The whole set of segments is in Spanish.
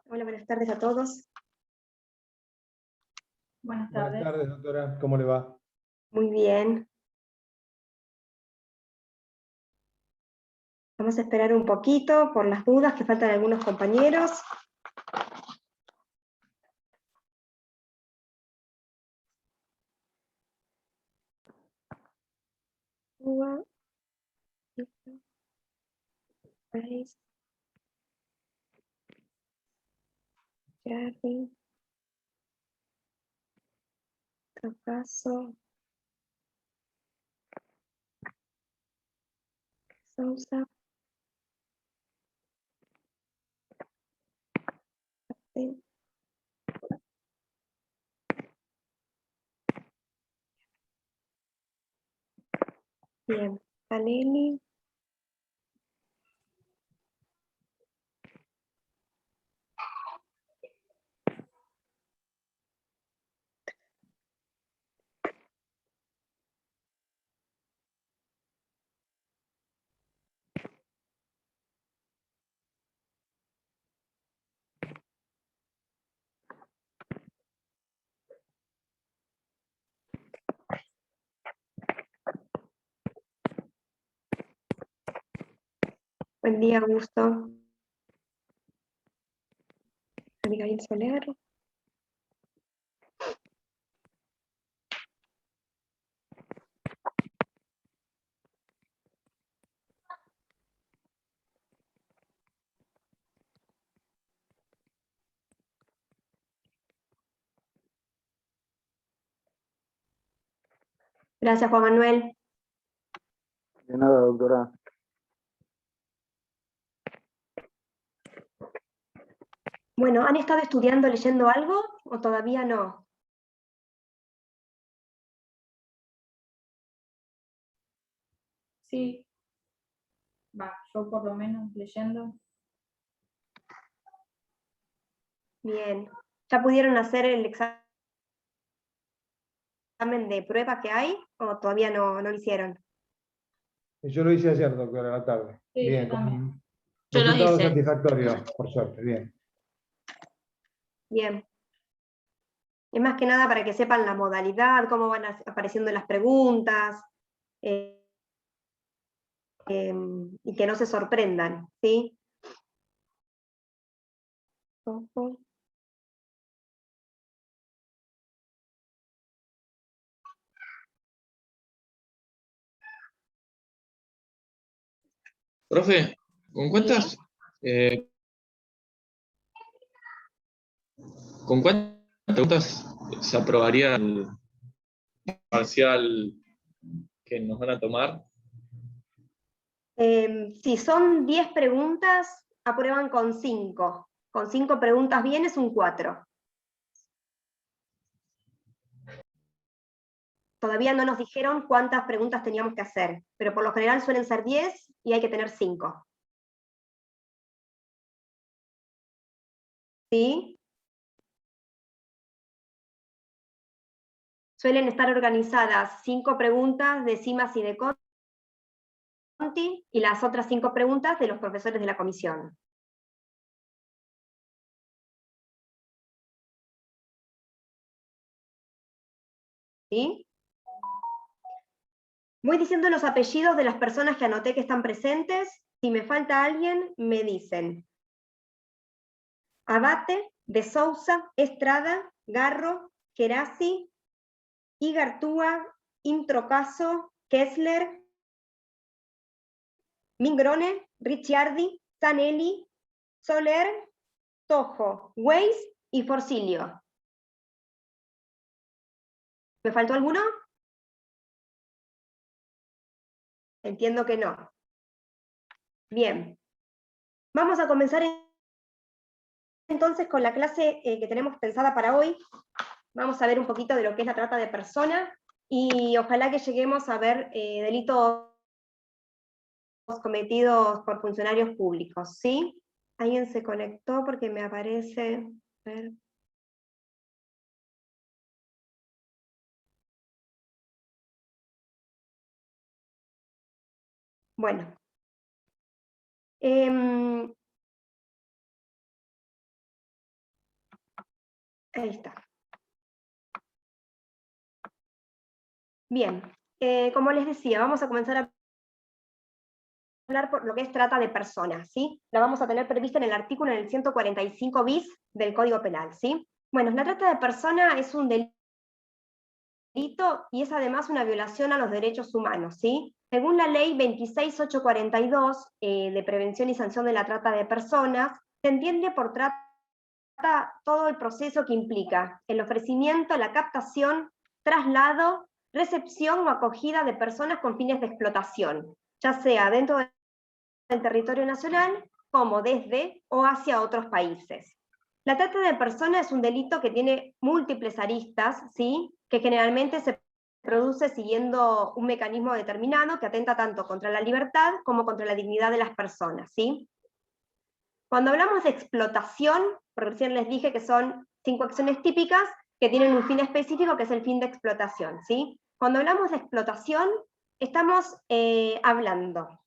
Hola, buenas tardes a todos. Buenas Buenas tardes. tardes, doctora. ¿Cómo le va? Muy bien. Vamos a esperar un poquito por las dudas que faltan algunos compañeros. Cuba, Grace, Jerry, Capazo, Sousa, sí. Bien, Panelli. Buen día, Augusto. Abigail Soler. Gracias, Juan Manuel. De nada, doctora. Bueno, ¿han estado estudiando, leyendo algo o todavía no? Sí. Yo por lo menos leyendo. Bien. ¿Ya pudieron hacer el examen de prueba que hay o todavía no lo hicieron? Yo lo hice ayer, doctora, a la tarde. Sí, Bien, yo también. con Yo lo resultados hice. satisfactorios, por suerte. Bien. Bien. Es más que nada para que sepan la modalidad, cómo van apareciendo las preguntas, y que no se sorprendan, ¿sí? Ojo. Profe, eh, ¿con cuántas preguntas se aprobaría el parcial que nos van a tomar? Si son 10 preguntas, aprueban con 5. Con 5 preguntas bien es un 4. Todavía no nos dijeron cuántas preguntas teníamos que hacer, pero por lo general suelen ser 10 y hay que tener 5. ¿Sí? Suelen estar organizadas 5 preguntas de Simas y de Conti y las otras 5 preguntas de los profesores de la comisión. ¿Sí? Voy diciendo los apellidos de las personas que anoté que están presentes. Si me falta alguien, me dicen. Abate, de Sousa, Estrada, Garro, Gerasi, Igartúa, Introcaso, Kessler, Mingrone, Ricciardi, Zanelli, Soler, Tojo, Weiss y Forcilio. ¿Me faltó alguno? Entiendo que no. Bien. Vamos a comenzar entonces con la clase que tenemos pensada para hoy. Vamos a ver un poquito de lo que es la trata de personas y ojalá que lleguemos a ver delitos cometidos por funcionarios públicos, ¿sí? Alguien se conectó porque me aparece... A ver. Bueno. Ahí está. Bien, como les decía, vamos a comenzar a hablar por lo que es trata de personas, ¿sí? La vamos a tener prevista en el artículo en el 145 bis del Código Penal, ¿sí? Bueno, la trata de persona es un delito y es además una violación a los derechos humanos, ¿sí? Según la ley 26842 de prevención y sanción de la trata de personas, se entiende por trata todo el proceso que implica el ofrecimiento, la captación, traslado, recepción o acogida de personas con fines de explotación, ya sea dentro del territorio nacional como desde o hacia otros países. La trata de personas es un delito que tiene múltiples aristas, ¿sí? Que generalmente se produce siguiendo un mecanismo determinado que atenta tanto contra la libertad como contra la dignidad de las personas, ¿sí? Cuando hablamos de explotación, porque recién les dije que son 5 acciones típicas que tienen un fin específico que es el fin de explotación, ¿sí? Cuando hablamos de explotación, estamos hablando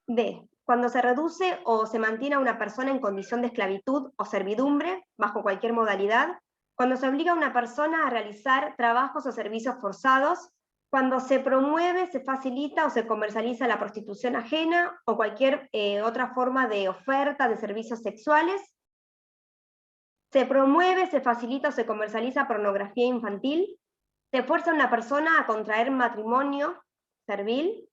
de cuando se reduce o se mantiene a una persona en condición de esclavitud o servidumbre, bajo cualquier modalidad, cuando se obliga a una persona a realizar trabajos o servicios forzados, cuando se promueve, se facilita o se comercializa la prostitución ajena o cualquier otra forma de oferta de servicios sexuales, se promueve, se facilita o se comercializa pornografía infantil, se fuerza a una persona a contraer matrimonio servil,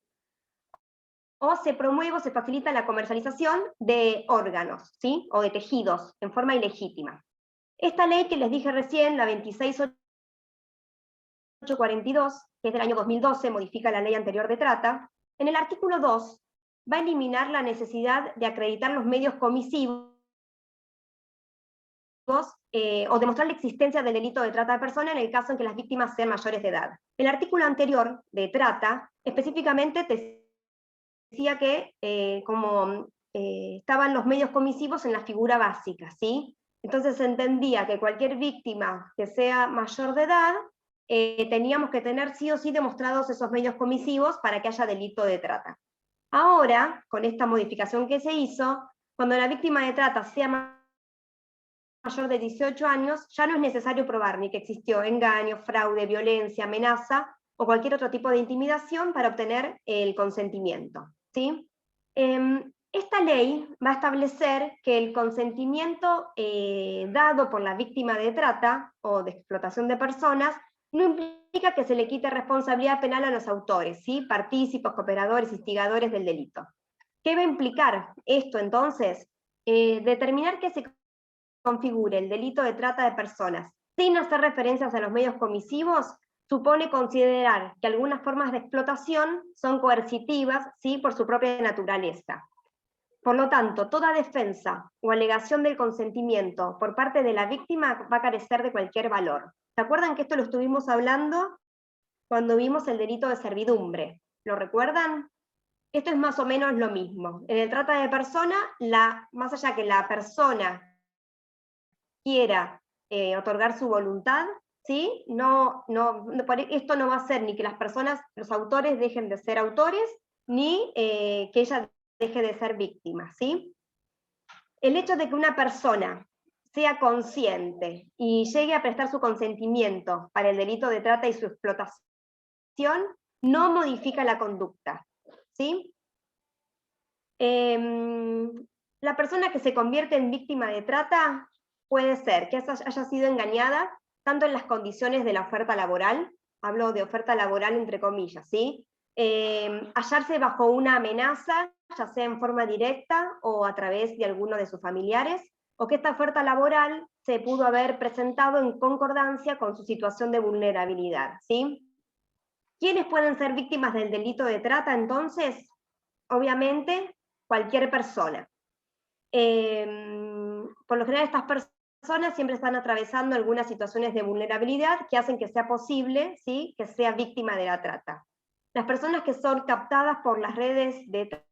o se promueve o se facilita la comercialización de órganos, ¿sí? O de tejidos, en forma ilegítima. Esta ley que les dije recién, la 26842, que es del año 2012, modifica la ley anterior de trata, en el artículo 2 va a eliminar la necesidad de acreditar los medios comisivos o demostrar la existencia del delito de trata de personas en el caso en que las víctimas sean mayores de edad. El artículo anterior de trata específicamente decía que estaban los medios comisivos en la figura básica, ¿sí? Entonces se entendía que cualquier víctima que sea mayor de edad, teníamos que tener sí o sí demostrados esos medios comisivos para que haya delito de trata. Ahora, con esta modificación que se hizo, cuando la víctima de trata sea mayor de 18 años, ya no es necesario probar ni que existió engaño, fraude, violencia, amenaza, o cualquier otro tipo de intimidación para obtener el consentimiento, ¿sí? Esta ley va a establecer que el consentimiento dado por la víctima de trata o de explotación de personas no implica que se le quite responsabilidad penal a los autores, ¿sí? Partícipes, cooperadores, instigadores del delito. ¿Qué va a implicar esto entonces? Determinar que se configure el delito de trata de personas sin hacer referencias a los medios comisivos supone considerar que algunas formas de explotación son coercitivas, ¿sí? Por su propia naturaleza. Por lo tanto, toda defensa o alegación del consentimiento por parte de la víctima va a carecer de cualquier valor. ¿Se acuerdan que esto lo estuvimos hablando cuando vimos el delito de servidumbre? ¿Lo recuerdan? Esto es más o menos lo mismo. En el trata de persona, más allá que la persona quiera otorgar su voluntad, ¿sí? Esto no va a hacer ni que las personas, los autores dejen de ser autores, ni que ella deje de ser víctima, ¿sí? El hecho de que una persona sea consciente y llegue a prestar su consentimiento para el delito de trata y su explotación, no modifica la conducta, ¿sí? La persona que se convierte en víctima de trata puede ser que haya sido engañada tanto en las condiciones de la oferta laboral, hablo de oferta laboral entre comillas, ¿sí? Hallarse bajo una amenaza, ya sea en forma directa o a través de alguno de sus familiares, o que esta oferta laboral se pudo haber presentado en concordancia con su situación de vulnerabilidad, ¿sí? ¿Quiénes pueden ser víctimas del delito de trata entonces? Obviamente, cualquier persona. Por lo general estas personas siempre están atravesando algunas situaciones de vulnerabilidad que hacen que sea posible, ¿sí? Que sea víctima de la trata. Las personas que son captadas por las redes de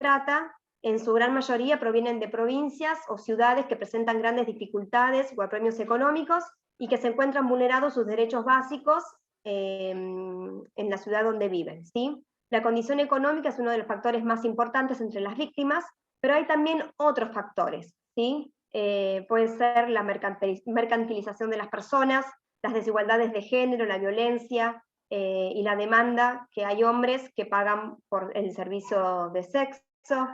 trata, en su gran mayoría provienen de provincias o ciudades que presentan grandes dificultades o apremios económicos y que se encuentran vulnerados sus derechos básicos en la ciudad donde viven, ¿sí? La condición económica es uno de los factores más importantes entre las víctimas, pero hay también otros factores, ¿sí? puede ser la mercantilización de las personas, las desigualdades de género, la violencia y la demanda que hay hombres que pagan por el servicio de sexo,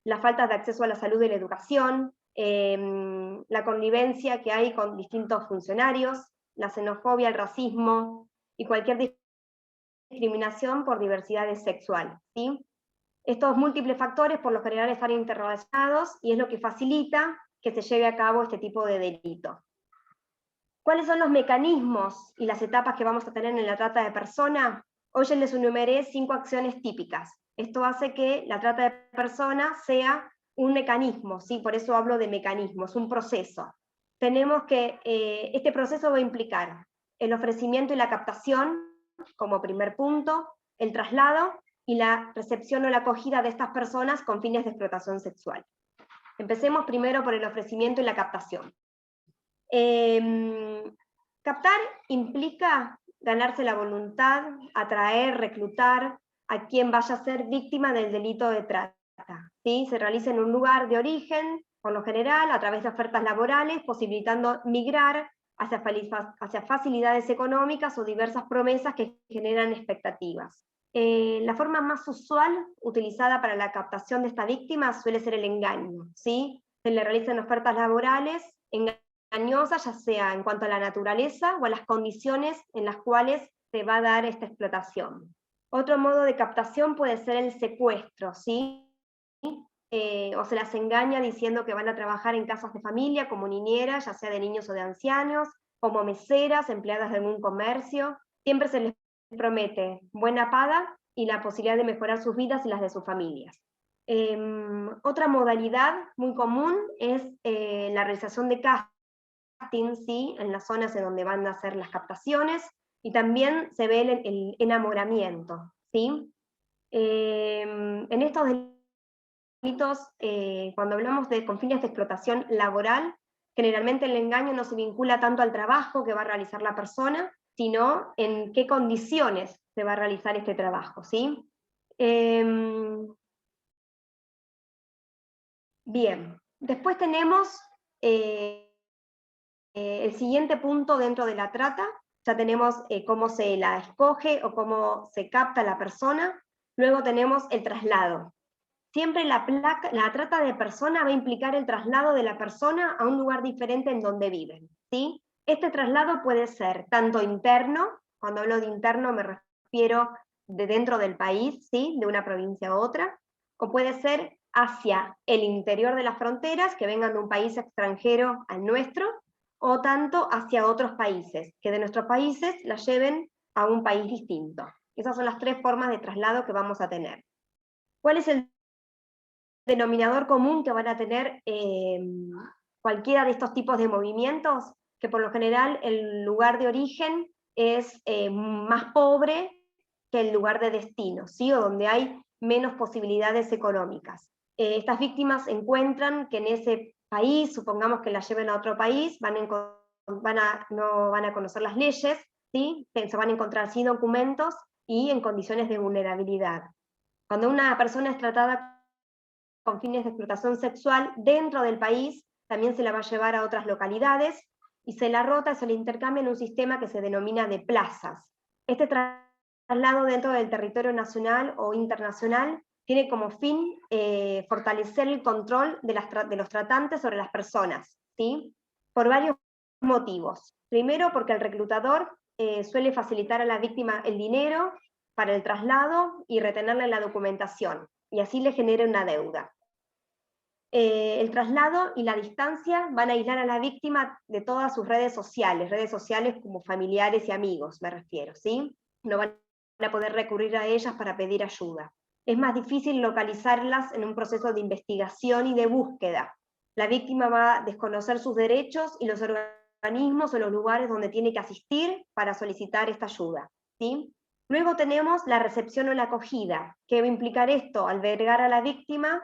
la falta de acceso a la salud y la educación, la connivencia que hay con distintos funcionarios, la xenofobia, el racismo y cualquier discriminación por diversidad sexual, ¿sí? Estos múltiples factores por lo general están interrelacionados y es lo que facilita que se lleve a cabo este tipo de delito. ¿Cuáles son los mecanismos y las etapas que vamos a tener en la trata de personas? Hoy ya les enumeré 5 acciones típicas. Esto hace que la trata de personas sea un mecanismo, ¿sí? Por eso hablo de mecanismos, un proceso. Tenemos que, este proceso va a implicar el ofrecimiento y la captación, como primer punto, el traslado y la recepción o la acogida de estas personas con fines de explotación sexual. Empecemos primero por el ofrecimiento y la captación. Captar implica ganarse la voluntad, atraer, reclutar a quien vaya a ser víctima del delito de trata, ¿sí? Se realiza en un lugar de origen, por lo general, a través de ofertas laborales, posibilitando migrar hacia facilidades económicas o diversas promesas que generan expectativas. La forma más usual utilizada para la captación de esta víctima suele ser el engaño, ¿sí? Se le realizan ofertas laborales engañosas, ya sea en cuanto a la naturaleza o a las condiciones en las cuales se va a dar esta explotación. Otro modo de captación puede ser el secuestro, ¿sí? O se las engaña diciendo que van a trabajar en casas de familia como niñeras, ya sea de niños o de ancianos, como meseras, empleadas de algún comercio. Siempre se les promete buena paga y la posibilidad de mejorar sus vidas y las de sus familias. Otra modalidad muy común es la realización de casting, ¿sí? En las zonas en donde van a hacer las captaciones, y también se ve el enamoramiento, ¿sí? En estos delitos, cuando hablamos con fines de explotación laboral, generalmente el engaño no se vincula tanto al trabajo que va a realizar la persona, sino en qué condiciones se va a realizar este trabajo, ¿sí? Bien, después tenemos el siguiente punto dentro de la trata. Ya tenemos cómo se la escoge o cómo se capta la persona. Luego tenemos el traslado. Siempre la trata de persona va a implicar el traslado de la persona a un lugar diferente en donde viven, ¿sí? Este traslado puede ser tanto interno, cuando hablo de interno me refiero de dentro del país, ¿sí? De una provincia a otra, o puede ser hacia el interior de las fronteras, que vengan de un país extranjero al nuestro, o tanto hacia otros países, que de nuestros países la lleven a un país distinto. Esas son las 3 formas de traslado que vamos a tener. ¿Cuál es el denominador común que van a tener cualquiera de estos tipos de movimientos? Que por lo general el lugar de origen es más pobre que el lugar de destino, ¿sí? O donde hay menos posibilidades económicas. Estas víctimas encuentran que en ese país, supongamos que la lleven a otro país, no van a conocer las leyes, ¿sí? Se van a encontrar sin documentos y en condiciones de vulnerabilidad. Cuando una persona es tratada con fines de explotación sexual dentro del país, también se la va a llevar a otras localidades, y se la rota, se la intercambia en un sistema que se denomina de plazas. Este traslado dentro del territorio nacional o internacional tiene como fin fortalecer el control de los tratantes sobre las personas, ¿sí? Por varios motivos. Primero, porque el reclutador suele facilitar a la víctima el dinero para el traslado y retenerle la documentación, y así le genera una deuda. El traslado y la distancia van a aislar a la víctima de todas sus redes sociales como familiares y amigos, me refiero, ¿sí? No van a poder recurrir a ellas para pedir ayuda. Es más difícil localizarlas en un proceso de investigación y de búsqueda. La víctima va a desconocer sus derechos y los organismos o los lugares donde tiene que asistir para solicitar esta ayuda, ¿sí? Luego tenemos la recepción o la acogida. ¿Qué va a implicar esto? Albergar a la víctima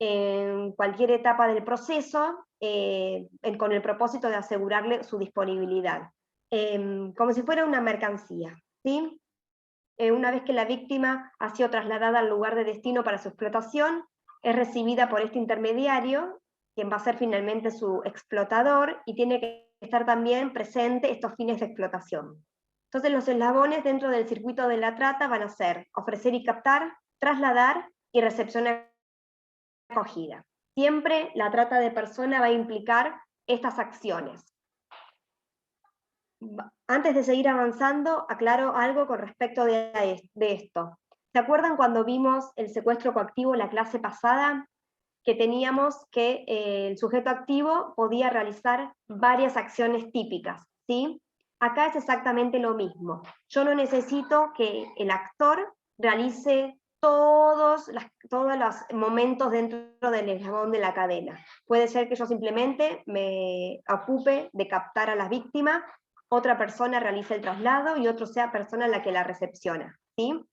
en cualquier etapa del proceso, con el propósito de asegurarle su disponibilidad, como si fuera una mercancía, ¿sí? Una vez que la víctima ha sido trasladada al lugar de destino para su explotación, es recibida por este intermediario, quien va a ser finalmente su explotador, y tiene que estar también presente estos fines de explotación. Entonces los eslabones dentro del circuito de la trata van a ser ofrecer y captar, trasladar y recepción acogida. Siempre la trata de personas va a implicar estas acciones. Antes de seguir avanzando, aclaro algo con respecto de esto. ¿Se acuerdan cuando vimos el secuestro coactivo en la clase pasada? Que teníamos que el sujeto activo podía realizar varias acciones típicas, ¿sí? Acá es exactamente lo mismo. Yo no necesito que el actor realice todos los momentos dentro del eslabón de la cadena. Puede ser que yo simplemente me ocupe de captar a la víctima, otra persona realice el traslado y otro sea persona la que la recepciona, ¿sí?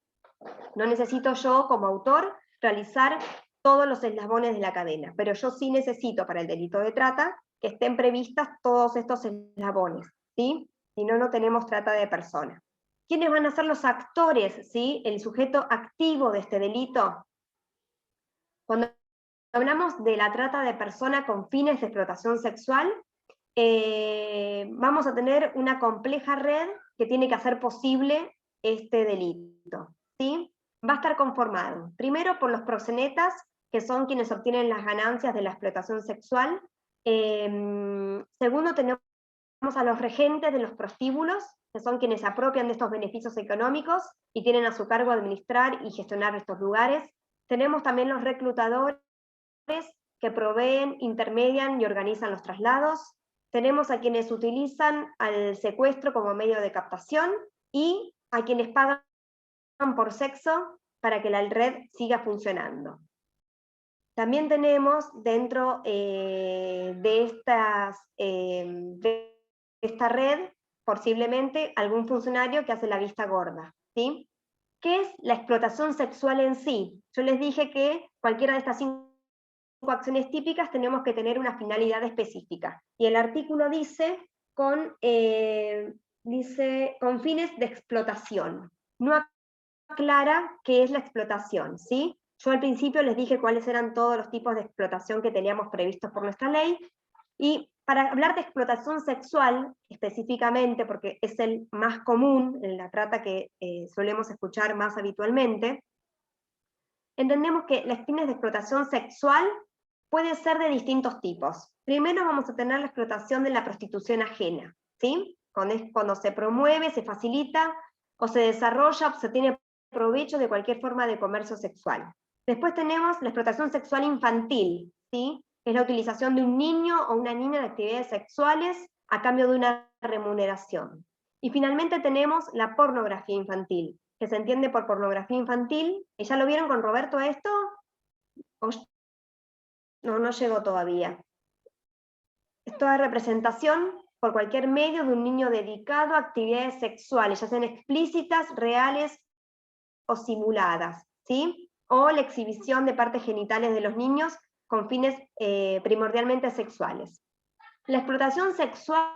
No necesito yo, como autor, realizar todos los eslabones de la cadena, pero yo sí necesito para el delito de trata que estén previstas todos estos eslabones, ¿sí? Si no, no tenemos trata de personas. ¿Quiénes van a ser los actores, ¿sí? El sujeto activo de este delito. Cuando hablamos de la trata de persona con fines de explotación sexual, vamos a tener una compleja red que tiene que hacer posible este delito, ¿sí? Va a estar conformado, primero por los proxenetas, que son quienes obtienen las ganancias de la explotación sexual. Segundo, tenemos a los regentes de los prostíbulos, que son quienes se apropian de estos beneficios económicos y tienen a su cargo administrar y gestionar estos lugares. Tenemos también los reclutadores, que proveen, intermedian y organizan los traslados. Tenemos a quienes utilizan al secuestro como medio de captación, y a quienes pagan por sexo para que la red siga funcionando. También tenemos dentro de esta red, posiblemente, algún funcionario que hace la vista gorda, ¿sí? ¿Qué es la explotación sexual en sí? Yo les dije que cualquiera de estas 5 acciones típicas tenemos que tener una finalidad específica. Y el artículo dice con fines de explotación. No aclara qué es la explotación, ¿sí? Yo al principio les dije cuáles eran todos los tipos de explotación que teníamos previstos por nuestra ley, y para hablar de explotación sexual específicamente, porque es el más común en la trata que solemos escuchar más habitualmente, entendemos que los fines de explotación sexual puede ser de distintos tipos. Primero vamos a tener la explotación de la prostitución ajena, ¿sí? Cuando se promueve, se facilita, o se desarrolla, o se tiene provecho de cualquier forma de comercio sexual. Después tenemos la explotación sexual infantil, ¿sí? Es la utilización de un niño o una niña en actividades sexuales a cambio de una remuneración. Y finalmente tenemos la pornografía infantil, que se entiende por pornografía infantil. ¿Ya lo vieron con Roberto esto? No llegó todavía. Es toda representación por cualquier medio de un niño dedicado a actividades sexuales, ya sean explícitas, reales o simuladas, ¿sí? O la exhibición de partes genitales de los niños con fines primordialmente sexuales. La explotación sexual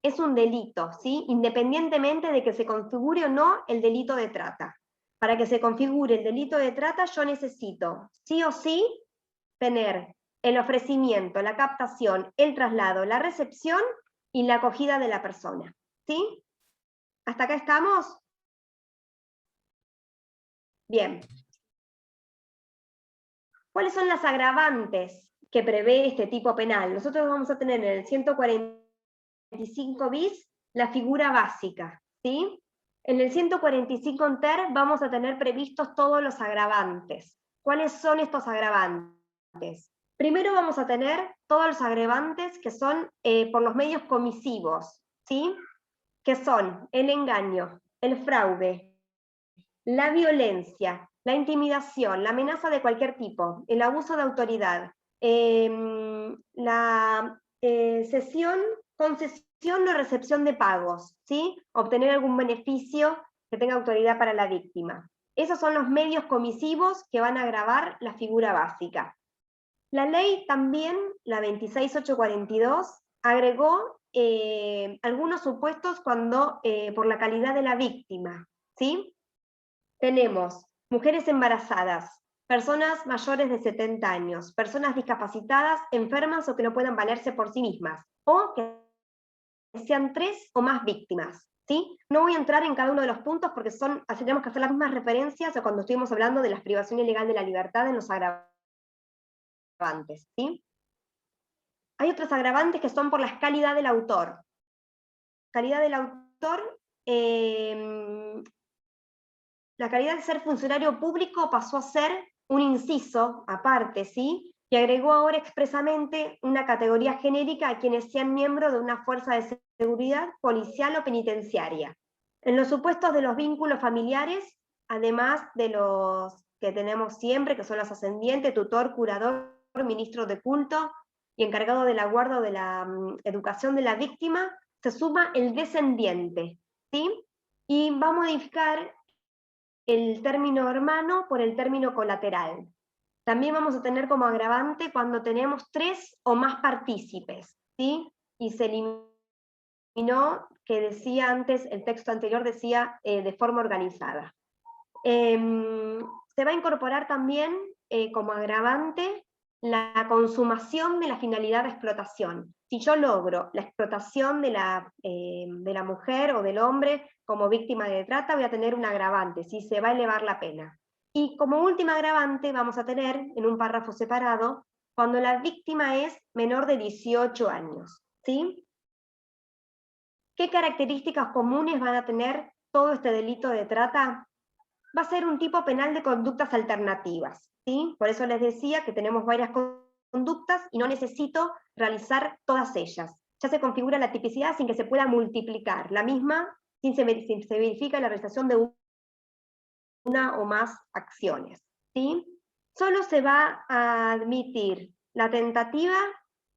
es un delito, ¿sí? Independientemente de que se configure o no el delito de trata. Para que se configure el delito de trata, yo necesito, sí o sí, tener el ofrecimiento, la captación, el traslado, la recepción y la acogida de la persona, ¿sí? ¿Hasta acá estamos? Bien. ¿Cuáles son las agravantes que prevé este tipo penal? Nosotros vamos a tener en el 145 bis la figura básica, ¿sí? En el 145 ter vamos a tener previstos todos los agravantes. ¿Cuáles son estos agravantes? Primero vamos a tener todos los agravantes que son por los medios comisivos, ¿sí? Que son el engaño, el fraude, la violencia, la intimidación, la amenaza de cualquier tipo, el abuso de autoridad, la concesión o recepción de pagos, ¿sí? Obtener algún beneficio que tenga autoridad para la víctima. Esos son los medios comisivos que van a agravar la figura básica. La ley también, la 26842, agregó algunos supuestos cuando, por la calidad de la víctima, ¿sí? Tenemos mujeres embarazadas, personas mayores de 70 años, personas discapacitadas, enfermas o que no puedan valerse por sí mismas, o que sean 3 o más víctimas. ¿Sí? No voy a entrar en cada uno de los puntos porque así tenemos que hacer las mismas referencias a cuando estuvimos hablando de la privación ilegal de la libertad en los agravantes. ¿Sí? Hay otros agravantes que son por la calidad del autor. Calidad del autor, la calidad de ser funcionario público pasó a ser un inciso aparte, ¿sí? Que agregó ahora expresamente una categoría genérica a quienes sean miembros de una fuerza de seguridad policial o penitenciaria. En los supuestos de los vínculos familiares, además de los que tenemos siempre, que son los ascendientes, tutor, curador, ministro de culto y encargado de la guarda o de la educación de la víctima, se suma el descendiente, ¿sí? Y va a modificar el término hermano por el término colateral. También vamos a tener como agravante cuando tenemos 3 o más partícipes, ¿sí? Y se eliminó, que decía antes, el texto anterior decía de forma organizada. Se va a incorporar también como agravante la consumación de la finalidad de explotación. Si yo logro la explotación de la mujer o del hombre como víctima de trata, voy a tener un agravante, ¿sí? Se va a elevar la pena. Y como última agravante vamos a tener, en un párrafo separado, cuando la víctima es menor de 18 años. ¿Sí? ¿Qué características comunes van a tener todo este delito de trata? Va a ser un tipo penal de conductas alternativas, ¿sí? Por eso les decía que tenemos varias conductas y no necesito realizar todas ellas. Ya se configura la tipicidad sin que se pueda multiplicar, la misma sin se verifica la realización de una o más acciones, ¿sí? Solo se va a admitir la tentativa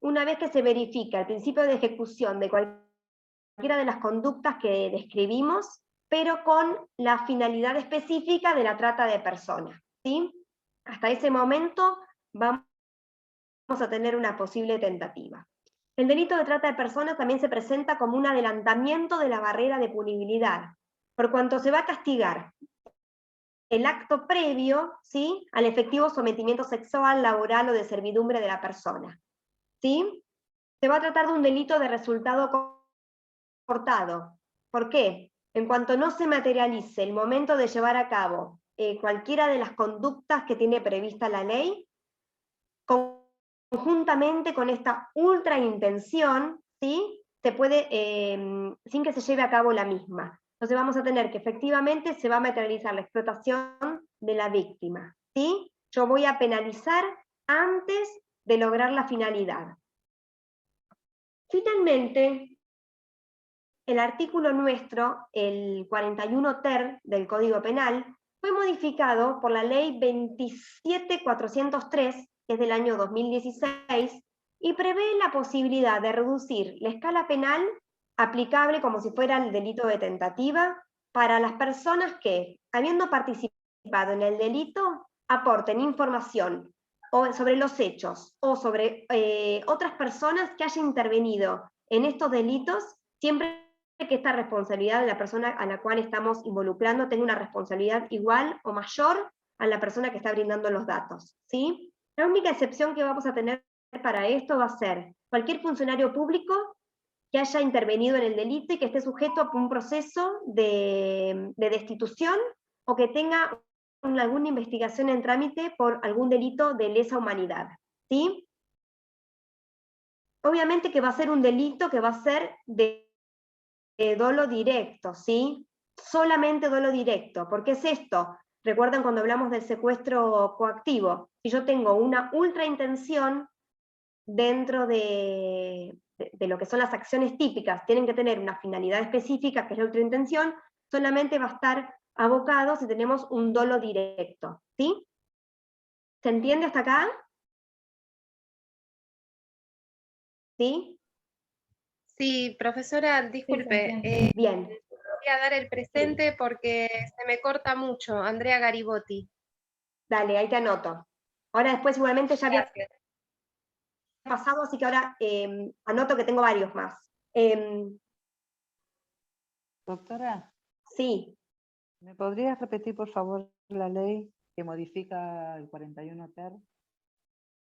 una vez que se verifica el principio de ejecución de cualquiera de las conductas que describimos, pero con la finalidad específica de la trata de personas, ¿sí? Hasta ese momento vamos a tener una posible tentativa. El delito de trata de personas también se presenta como un adelantamiento de la barrera de punibilidad, por cuanto se va a castigar el acto previo, ¿sí?, al efectivo sometimiento sexual, laboral o de servidumbre de la persona, ¿sí? Se va a tratar de un delito de resultado cortado. ¿Por qué? En cuanto no se materialice el momento de llevar a cabo cualquiera de las conductas que tiene prevista la ley, conjuntamente con esta ultra intención, ¿sí?, se puede, sin que se lleve a cabo la misma. Entonces vamos a tener que efectivamente se va a materializar la explotación de la víctima, ¿sí? Yo voy a penalizar antes de lograr la finalidad. Finalmente, el artículo nuestro, el 41 ter del Código Penal, fue modificado por la ley 27403, que es del año 2016, y prevé la posibilidad de reducir la escala penal aplicable como si fuera el delito de tentativa para las personas que, habiendo participado en el delito, aporten información sobre los hechos o sobre otras personas que hayan intervenido en estos delitos, siempre que esta responsabilidad de la persona a la cual estamos involucrando tenga una responsabilidad igual o mayor a la persona que está brindando los datos, ¿sí? La única excepción que vamos a tener para esto va a ser cualquier funcionario público que haya intervenido en el delito y que esté sujeto a un proceso de destitución o que tenga alguna investigación en trámite por algún delito de lesa humanidad, ¿sí? Obviamente que va a ser un delito que va a ser de dolo directo, ¿sí? Solamente dolo directo. ¿Por qué es esto? ¿Recuerdan cuando hablamos del secuestro coactivo? Si yo tengo una ultra intención dentro de lo que son las acciones típicas, tienen que tener una finalidad específica, que es la ultra intención, solamente va a estar abocado si tenemos un dolo directo, ¿sí? ¿Se entiende hasta acá? ¿Sí? Sí, profesora, disculpe, Bien. voy a dar el presente porque se me corta mucho. Andrea Garibotti. Dale, ahí te anoto. Ahora después igualmente ya había Gracias. pasado, así que ahora anoto que tengo varios más. Doctora, Sí, ¿me podrías repetir por favor la ley? que modifica el 41 ter.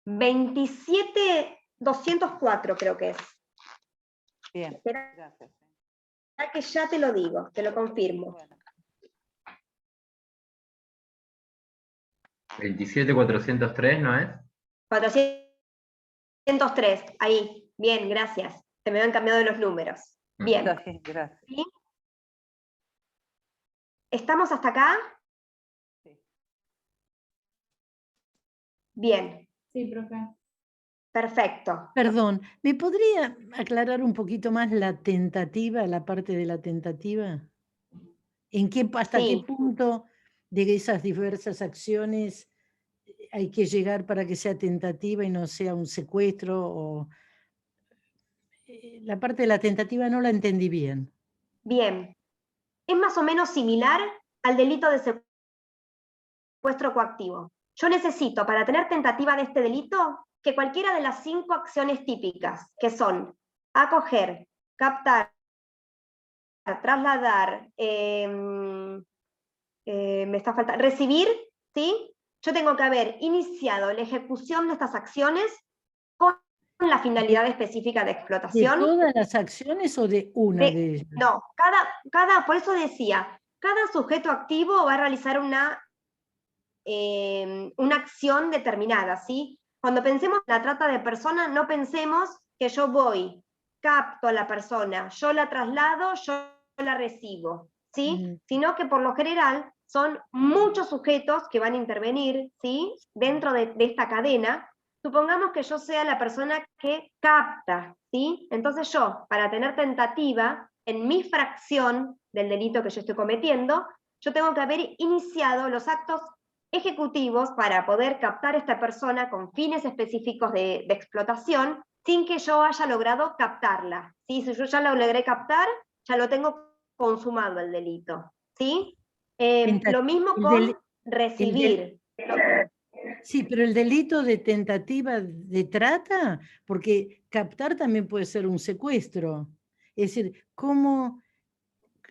27.204 creo que es. Bien, Espera gracias. que ya te lo digo, te lo confirmo. Bueno, 27.403, ¿no es? 403, ahí. Bien, gracias. Se me han cambiado los números. Bien. está bien, gracias. ¿Sí? ¿Estamos hasta acá? Sí. Bien, Sí, profe. perfecto. Perdón, ¿me podría aclarar un poquito más la tentativa, la parte de la tentativa? ¿Hasta qué Sí. punto de esas diversas acciones hay que llegar para que sea tentativa y no sea un secuestro? La parte de la tentativa no la entendí bien. Bien. Es más o menos similar al delito de secuestro coactivo. Yo necesito, para tener tentativa de este delito, que cualquiera de las 5 acciones típicas, que son acoger, captar, trasladar, me está faltando, recibir, ¿sí? Yo tengo que haber iniciado la ejecución de estas acciones con la finalidad específica de ¿De explotación. todas las acciones o de una de ellas? No, por eso decía, cada sujeto activo va a realizar una acción determinada, ¿sí? Cuando pensemos en la trata de personas, no pensemos que yo voy, capto a la persona, yo la traslado, yo la recibo, ¿sí? Sino que por lo general son muchos sujetos que van a intervenir, ¿sí? Dentro de esta cadena. Supongamos que yo sea la persona que capta, ¿sí? Entonces yo, para tener tentativa, en mi fracción del delito que yo estoy cometiendo, yo tengo que haber iniciado los actos ejecutivos para poder captar a esta persona con fines específicos de explotación, sin que yo haya logrado captarla, ¿sí? Si yo ya lo logré captar, ya lo tengo consumado el delito, ¿sí? Lo mismo con recibir. Sí, pero el delito de tentativa de trata, porque captar también puede ser un secuestro. Es decir, ¿cómo?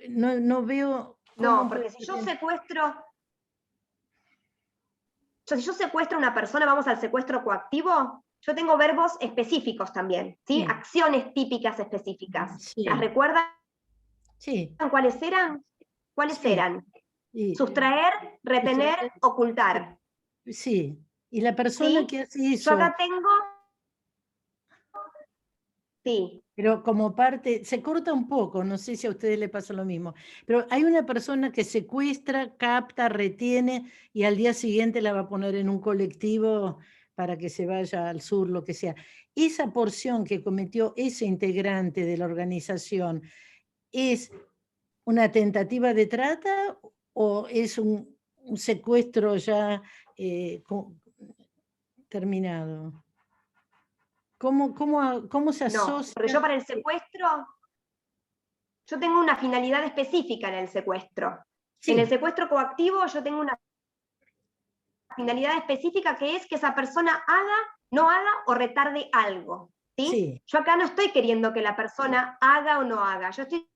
No veo... No, porque si yo secuestro a una persona, vamos al secuestro coactivo, yo tengo verbos específicos también, ¿sí? Sí. Acciones típicas específicas. Sí. ¿Las recuerdan? Sí. ¿Cuáles eran? ¿Cuáles Sí. eran? Y, Sustraer, retener, sustraer, ocultar. Sí. Y la persona ¿Sí? que hace Yo eso... acá tengo... Sí. Pero como parte, se corta un poco, no sé si a ustedes les pasa lo mismo, pero hay una persona que secuestra, capta, retiene y al día siguiente la va a poner en un colectivo para que se vaya al sur, lo que sea. Esa porción que cometió ese integrante de la organización, ¿es una tentativa de trata o es un secuestro ya terminado? ¿Cómo se No, asocia? porque yo para el secuestro, yo tengo una finalidad específica en el secuestro. Sí. En el secuestro coactivo yo tengo una finalidad específica que es que esa persona haga, no haga o retarde algo. ¿Sí? Sí. Yo acá no estoy queriendo que la persona haga o no haga, yo estoy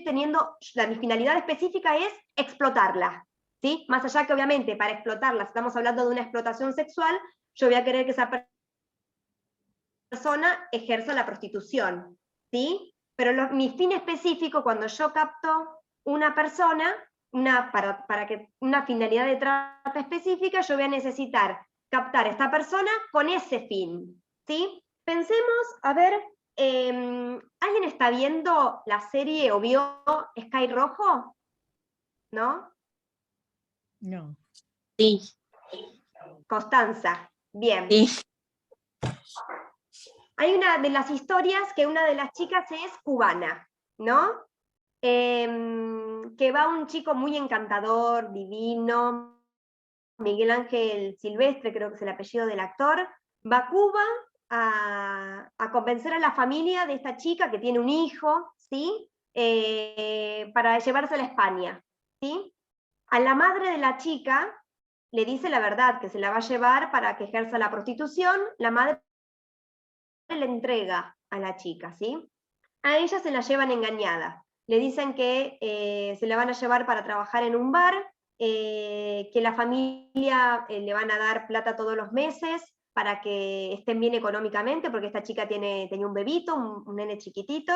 teniendo, mi finalidad específica es explotarla. ¿Sí? Más allá que obviamente para explotarla, si estamos hablando de una explotación sexual, yo voy a querer que esa persona ejerza la prostitución, ¿sí? Pero mi fin específico, cuando yo capto una persona, para que una finalidad de trata específica, yo voy a necesitar captar a esta persona con ese fin, ¿sí? Pensemos, a ver, ¿alguien está viendo la serie o vio Sky Rojo? ¿No? No. Sí. Constanza, bien. Sí. Hay una de las historias que una de las chicas es cubana, ¿no? Que va un chico muy encantador, divino, Miguel Ángel Silvestre, creo que es el apellido del actor, va a Cuba a convencer a la familia de esta chica que tiene un hijo, ¿sí? Para llevársela a España, ¿sí? A la madre de la chica le dice la verdad, que se la va a llevar para que ejerza la prostitución, la madre le entrega a la chica, ¿sí? A ella se la llevan engañada. Le dicen que se la van a llevar para trabajar en un bar, que la familia le van a dar plata todos los meses para que estén bien económicamente, porque esta chica tenía un bebito, un nene chiquitito,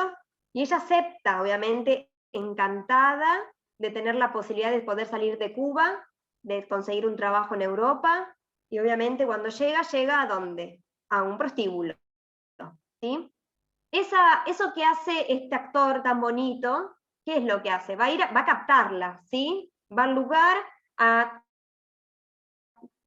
y ella acepta, obviamente, encantada de tener la posibilidad de poder salir de Cuba, de conseguir un trabajo en Europa, y obviamente cuando llega ¿a dónde? A un prostíbulo, ¿sí? Eso que hace este actor tan bonito, ¿qué es lo que hace? Va a captarla, ¿sí? Va al lugar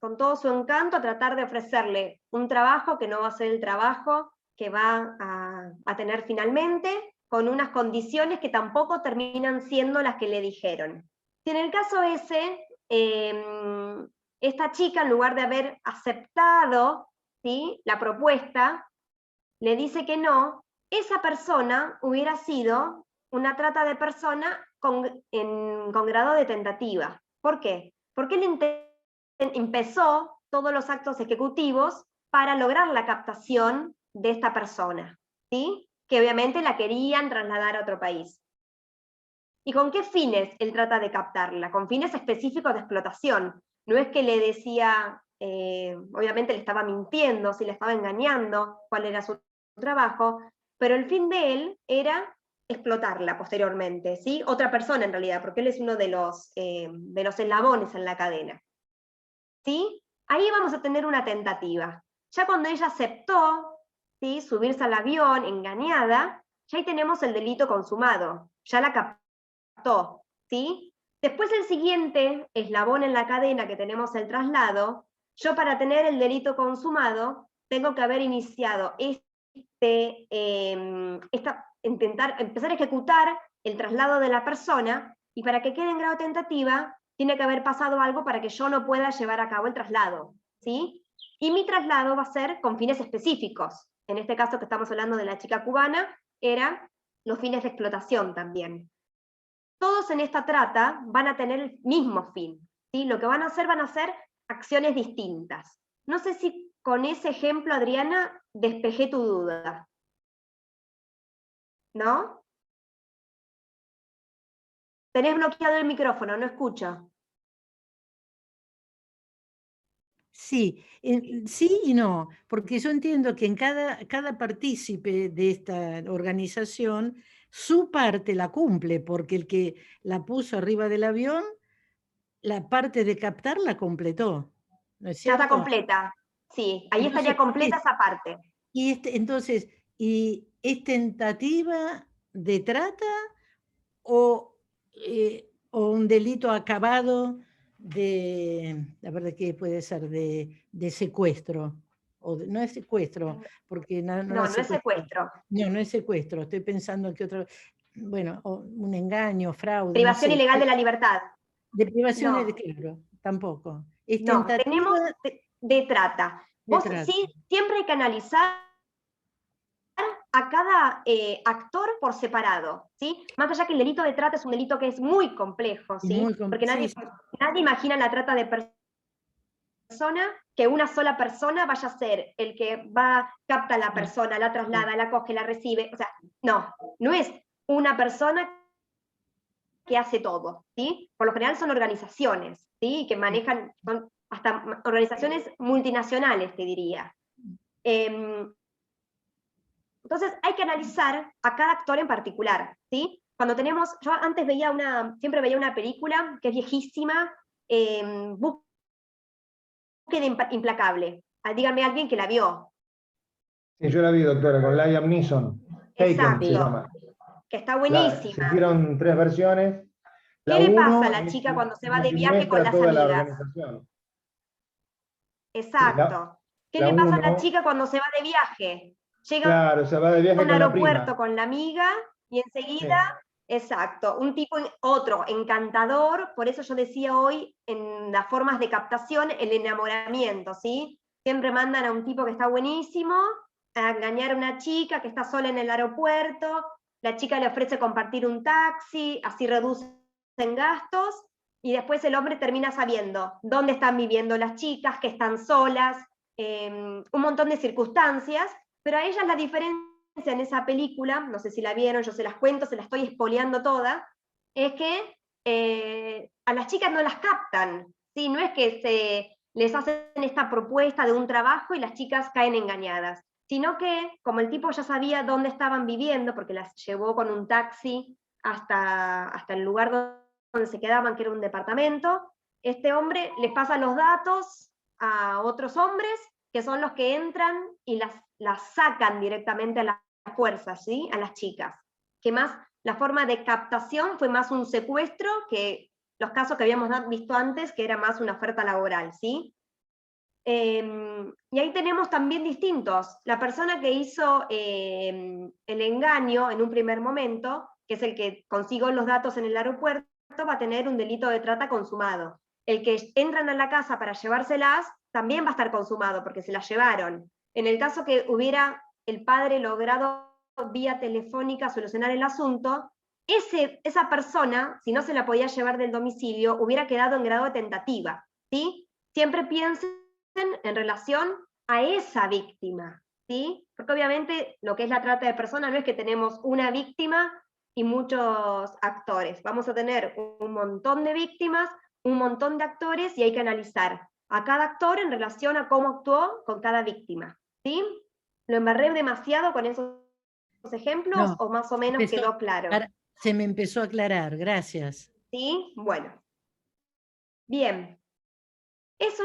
con todo su encanto, a tratar de ofrecerle un trabajo que no va a ser el trabajo que va a tener finalmente, con unas condiciones que tampoco terminan siendo las que le dijeron. Si en el caso ese, esta chica, en lugar de haber aceptado, ¿sí?, la propuesta, le dice que no, esa persona hubiera sido una trata de persona con grado de tentativa. ¿Por qué? Porque él empezó todos los actos ejecutivos para lograr la captación de esta persona, ¿sí?, que obviamente la querían trasladar a otro país. ¿Y con qué fines él trata de captarla? Con fines específicos de explotación. No es que le decía, obviamente le estaba mintiendo, si le estaba engañando, cuál era su trabajo, pero el fin de él era explotarla posteriormente, ¿sí? Otra persona en realidad, porque él es uno de los eslabones en la cadena, ¿sí? Ahí vamos a tener una tentativa. Ya cuando ella aceptó, ¿sí?, subirse al avión engañada, ya ahí tenemos el delito consumado, ya la captó, ¿sí? Después el siguiente eslabón en la cadena que tenemos el traslado, yo para tener el delito consumado tengo que haber iniciado empezar a ejecutar el traslado de la persona, y para que quede en grado de tentativa, tiene que haber pasado algo para que yo no pueda llevar a cabo el traslado, ¿sí? Y mi traslado va a ser con fines específicos. En este caso que estamos hablando de la chica cubana, eran los fines de explotación también. Todos en esta trata van a tener el mismo fin, ¿sí? Lo que van a hacer acciones distintas. No sé si con ese ejemplo, Adriana, despejé tu duda. ¿No? Tenés bloqueado el micrófono, no escucho. Sí, sí y no, porque yo entiendo que en cada partícipe de esta organización, su parte la cumple, porque el que la puso arriba del avión, la parte de captar la completó, ¿no es Ya cierto? está completa, sí, ahí Entonces, estaría completa esa parte. Entonces, ¿y es tentativa de trata o un delito acabado la verdad que puede ser de secuestro? No es secuestro, porque No es secuestro. No es secuestro, estoy pensando en que otro, bueno, un engaño, fraude, no Privación sé. ilegal de la libertad. De privación, No. claro, tampoco. Es No, tentativa tenemos de trata. de Vos trata. sí, siempre hay que analizar a cada actor por separado, ¿sí? Más allá que el delito de trata es un delito que es muy complejo, ¿sí? Porque nadie imagina la trata de personas, que una sola persona vaya a ser el que capta a la persona, la traslada, la coge, la recibe. O sea, no es una persona que hace todo, ¿sí? Por lo general son organizaciones, ¿sí?, que manejan, son hasta organizaciones multinacionales, te diría. Entonces hay que analizar a cada actor en particular, ¿sí? Cuando yo antes siempre veía una película que es viejísima, Búsqueda Implacable. Díganme a alguien que la vio. Sí, yo la vi, doctora, con Liam Neeson. Taken se llama. Que está Se buenísima. hicieron 3 versiones. ¿Qué le pasa a la chica cuando se va de viaje con las toda la amigas? organización. Exacto. ¿Qué le pasa a la chica cuando se va de viaje? Llega Claro, se va de viaje a un con la aeropuerto prima. con la amiga y enseguida, exacto, un tipo, otro, encantador. Por eso yo decía hoy, en las formas de captación, el enamoramiento, ¿sí? Siempre mandan a un tipo que está buenísimo a engañar a una chica que está sola en el aeropuerto, la chica le ofrece compartir un taxi, así reducen gastos, y después el hombre termina sabiendo dónde están viviendo las chicas, que están solas, un montón de circunstancias, pero a ellas la diferencia en esa película, no sé si la vieron, yo se las cuento, se la estoy espoleando toda, es que a las chicas no las captan, ¿sí? No es que les hacen esta propuesta de un trabajo y las chicas caen engañadas, sino que como el tipo ya sabía dónde estaban viviendo, porque las llevó con un taxi hasta el lugar donde se quedaban, que era un departamento, este hombre les pasa los datos a otros hombres, que son los que entran y las sacan directamente a la fuerza, ¿sí? A las chicas. Que más, la forma de captación fue más un secuestro que los casos que habíamos visto antes, que era más una oferta laboral, ¿sí? Y ahí tenemos también distintos. La persona que hizo el engaño en un primer momento, que es el que consiguió los datos en el aeropuerto, va a tener un delito de trata consumado. El que entran a la casa para llevárselas, también va a estar consumado, porque se las llevaron. En el caso que hubiera el padre logrado vía telefónica solucionar el asunto, esa persona, si no se la podía llevar del domicilio, hubiera quedado en grado de tentativa, ¿sí? Siempre piensen en relación a esa víctima, ¿sí? Porque obviamente lo que es la trata de personas no es que tenemos una víctima y muchos actores. Vamos a tener un montón de víctimas, un montón de actores, y hay que analizar a cada actor en relación a cómo actuó con cada víctima, ¿sí? ¿Lo embarré demasiado con esos ejemplos No, o más o menos quedó claro? Se me empezó a aclarar, gracias. ¿Sí? Bueno. Bien. Eso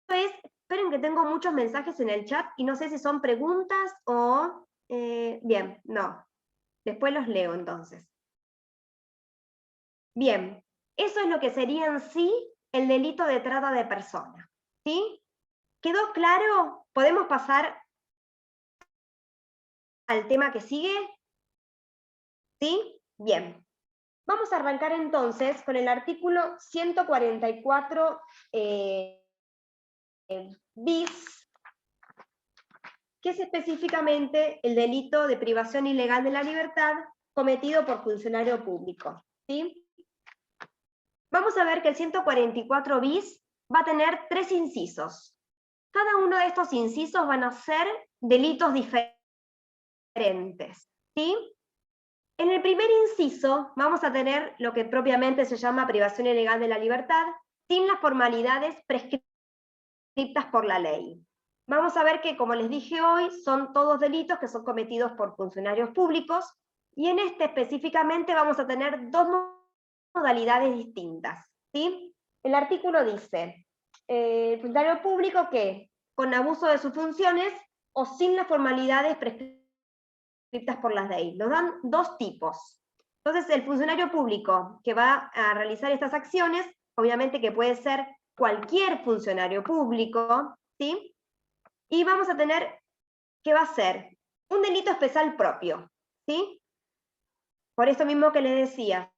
es, esperen que tengo muchos mensajes en el chat y no sé si son preguntas o... bien, no. Después los leo entonces. Bien, eso es lo que sería en sí el delito de trata de personas. ¿Sí? ¿Quedó claro? ¿Podemos pasar al tema que sigue? ¿Sí? Bien. Vamos a arrancar entonces con el artículo 144 bis, que es específicamente el delito de privación ilegal de la libertad cometido por funcionario público, ¿sí? Vamos a ver que el 144 bis va a tener 3 incisos. Cada uno de estos incisos van a ser delitos diferentes, ¿sí? En el primer inciso vamos a tener lo que propiamente se llama privación ilegal de la libertad, sin las formalidades prescritas por la ley. Vamos a ver que, como les dije hoy, son todos delitos que son cometidos por funcionarios públicos, y en este específicamente vamos a tener 2 modalidades distintas, ¿sí? El artículo dice, funcionario público que, con abuso de sus funciones o sin las formalidades prescritas por las leyes. Nos dan 2 tipos. Entonces, el funcionario público que va a realizar estas acciones, obviamente que puede ser cualquier funcionario público, ¿sí? Y vamos a tener que va a ser un delito especial propio, ¿sí? Por eso mismo que les decía,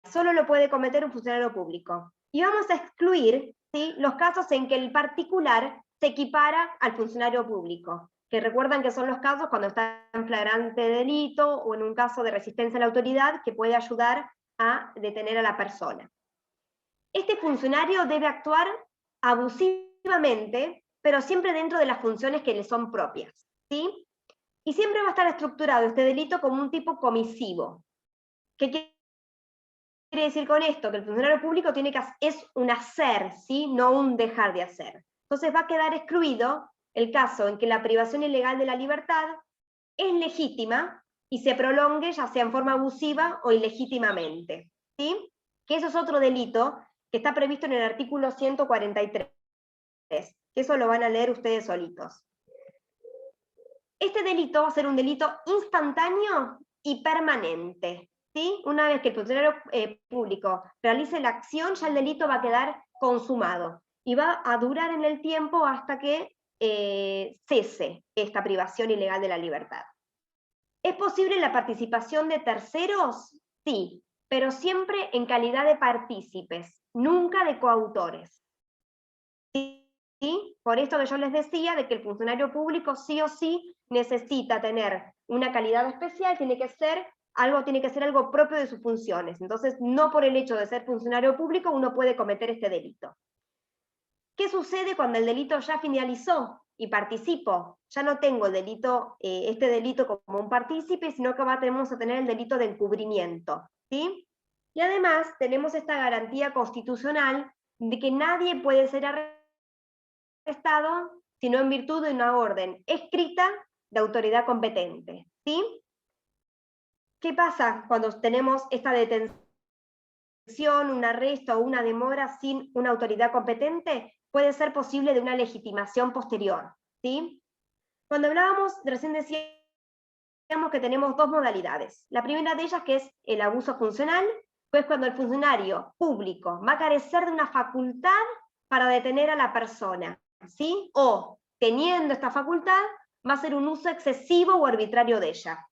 solo lo puede cometer un funcionario público. Y vamos a excluir, ¿sí?, los casos en que el particular se equipara al funcionario público, que recuerdan que son los casos cuando está en flagrante delito o en un caso de resistencia a la autoridad que puede ayudar a detener a la persona. Este funcionario debe actuar abusivamente, pero siempre dentro de las funciones que le son propias, ¿sí? Y siempre va a estar estructurado este delito como un tipo comisivo. ¿Qué quiere decir con esto? Que el funcionario público es un hacer, ¿sí?, no un dejar de hacer. Entonces va a quedar excluido el caso en que la privación ilegal de la libertad es legítima y se prolongue ya sea en forma abusiva o ilegítimamente, ¿sí? Que eso es otro delito que está previsto en el artículo 143, que eso lo van a leer ustedes solitos. Este delito va a ser un delito instantáneo y permanente, ¿sí? Una vez que el funcionario público realice la acción, ya el delito va a quedar consumado y va a durar en el tiempo hasta que cese esta privación ilegal de la libertad. ¿Es posible la participación de terceros? Sí, pero siempre en calidad de partícipes, nunca de coautores. ¿Sí? Por esto que yo les decía, de que el funcionario público sí o sí necesita tener una calidad especial, tiene que ser algo propio de sus funciones. Entonces, no por el hecho de ser funcionario público uno puede cometer este delito. ¿Qué sucede cuando el delito ya finalizó y participo? Ya no tengo el delito, este delito como un partícipe, sino que vamos a tener el delito de encubrimiento, ¿sí? Y además tenemos esta garantía constitucional de que nadie puede ser arrestado sino en virtud de una orden escrita de autoridad competente, ¿sí? ¿Qué pasa cuando tenemos esta detención, un arresto o una demora sin una autoridad competente? Puede ser posible de una legitimación posterior, ¿sí? Cuando hablábamos, recién decíamos que tenemos dos modalidades. La primera de ellas, que es el abuso funcional, pues cuando el funcionario público va a carecer de una facultad para detener a la persona, ¿sí? O, teniendo esta facultad, va a ser un uso excesivo o arbitrario de ella.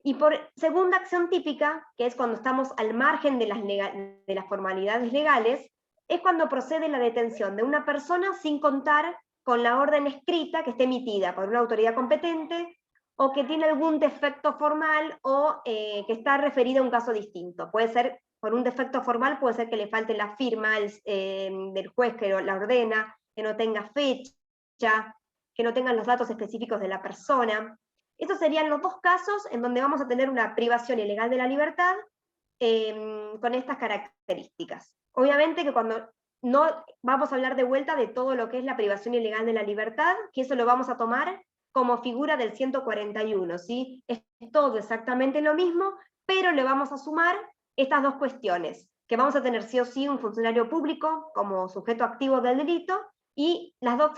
Y por segunda acción típica, que es cuando estamos al margen de las formalidades legales, es cuando procede la detención de una persona sin contar con la orden escrita que esté emitida por una autoridad competente o que tiene algún defecto formal o que está referido a un caso distinto. Puede ser, por un defecto formal, puede ser que le falte la firma del juez que la ordena, que no tenga fecha, que no tengan los datos específicos de la persona. Estos serían los dos casos en donde vamos a tener una privación ilegal de la libertad con estas características. Obviamente que cuando no vamos a hablar de vuelta de todo lo que es la privación ilegal de la libertad, que eso lo vamos a tomar como figura del 141, ¿sí? Es todo exactamente lo mismo, pero le vamos a sumar estas dos cuestiones, que vamos a tener sí o sí un funcionario público como sujeto activo del delito, y las dos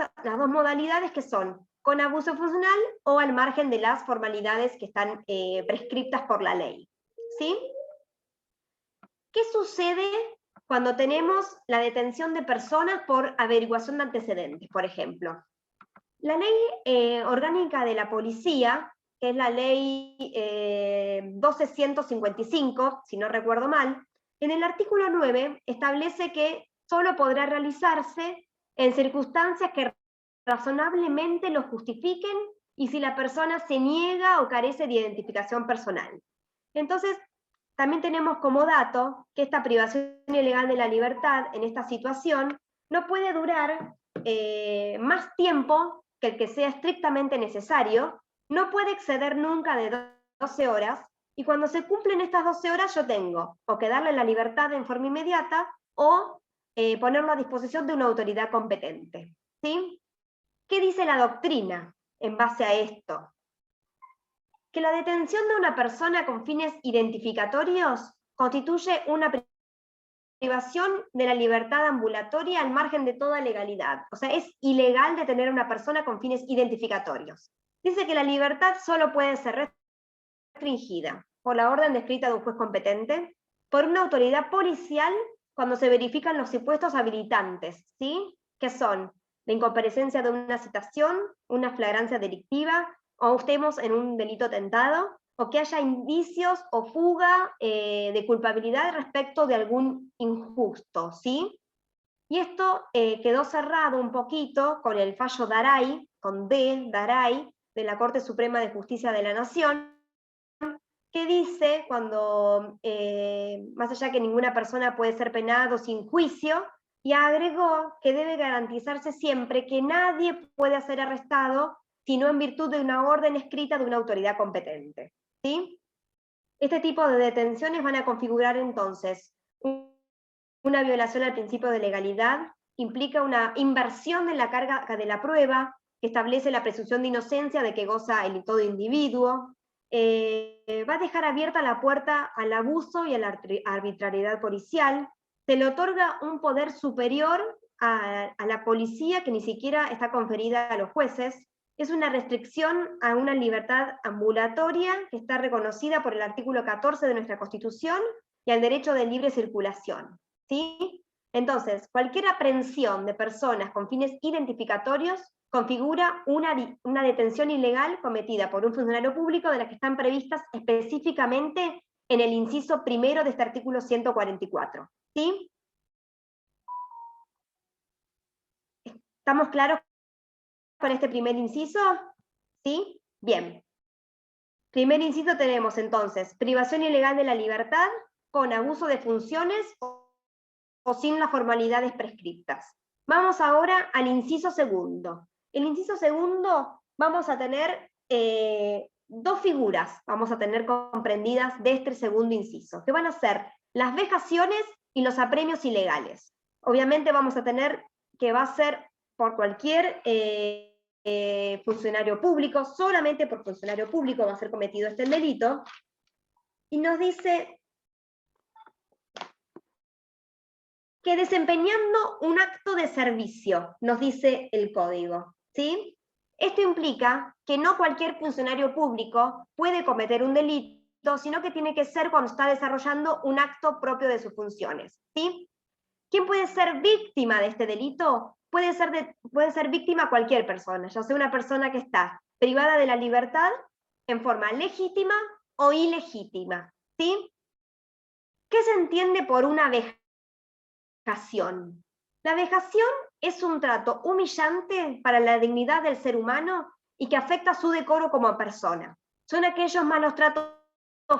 modalidades que son con abuso funcional o al margen de las formalidades que están prescriptas por la ley, ¿sí? ¿Qué sucede cuando tenemos la detención de personas por averiguación de antecedentes, por ejemplo? La ley orgánica de la policía, que es la ley 12155, si no recuerdo mal, en el artículo 9 establece que solo podrá realizarse en circunstancias que razonablemente lo justifiquen y si la persona se niega o carece de identificación personal. Entonces, también tenemos como dato que esta privación ilegal de la libertad en esta situación no puede durar más tiempo que el que sea estrictamente necesario, no puede exceder nunca de 12 horas, y cuando se cumplen estas 12 horas yo tengo o que darle la libertad en forma inmediata o ponerlo a disposición de una autoridad competente, ¿sí? ¿Qué dice la doctrina en base a esto? Que la detención de una persona con fines identificatorios constituye una privación de la libertad ambulatoria al margen de toda legalidad. O sea, es ilegal detener a una persona con fines identificatorios. Dice que la libertad solo puede ser restringida por la orden descrita de un juez competente, por una autoridad policial cuando se verifican los supuestos habilitantes, ¿sí? Que son la incomparecencia de una citación, una flagrancia delictiva, o estemos en un delito tentado, o que haya indicios o fuga de culpabilidad respecto de algún injusto, ¿sí? Y esto quedó cerrado un poquito con el fallo Daray, con D, Daray, de la Corte Suprema de Justicia de la Nación, que dice, cuando, más allá que ninguna persona puede ser penado sin juicio, y agregó que debe garantizarse siempre que nadie puede ser arrestado sino en virtud de una orden escrita de una autoridad competente, ¿sí? Este tipo de detenciones van a configurar entonces una violación al principio de legalidad, implica una inversión en la carga de la prueba, que establece la presunción de inocencia de que goza todo individuo, va a dejar abierta la puerta al abuso y a la arbitrariedad policial, se le otorga un poder superior a la policía que ni siquiera está conferida a los jueces, es una restricción a una libertad ambulatoria que está reconocida por el artículo 14 de nuestra Constitución y al derecho de libre circulación, ¿sí? Entonces, cualquier aprehensión de personas con fines identificatorios configura una detención ilegal cometida por un funcionario público de las que están previstas específicamente en el inciso primero de este artículo 144, ¿sí? ¿Estamos claros con este primer inciso? ¿Sí? Bien. Primer inciso tenemos entonces privación ilegal de la libertad con abuso de funciones o sin las formalidades prescriptas. Vamos ahora al inciso segundo. El inciso segundo vamos a tener dos figuras vamos a tener comprendidas de este segundo inciso, que van a ser las vejaciones y los apremios ilegales. Obviamente vamos a tener que va a ser por cualquier funcionario público, solamente por funcionario público va a ser cometido este delito, y nos dice que desempeñando un acto de servicio, nos dice el código, ¿sí? Esto implica que no cualquier funcionario público puede cometer un delito, sino que tiene que ser cuando está desarrollando un acto propio de sus funciones, ¿sí? ¿Quién puede ser víctima de este delito? Puede ser víctima cualquier persona, ya sea una persona que está privada de la libertad en forma legítima o ilegítima, ¿sí? ¿Qué se entiende por una vejación? La vejación es un trato humillante para la dignidad del ser humano y que afecta su decoro como persona. Son aquellos malos tratos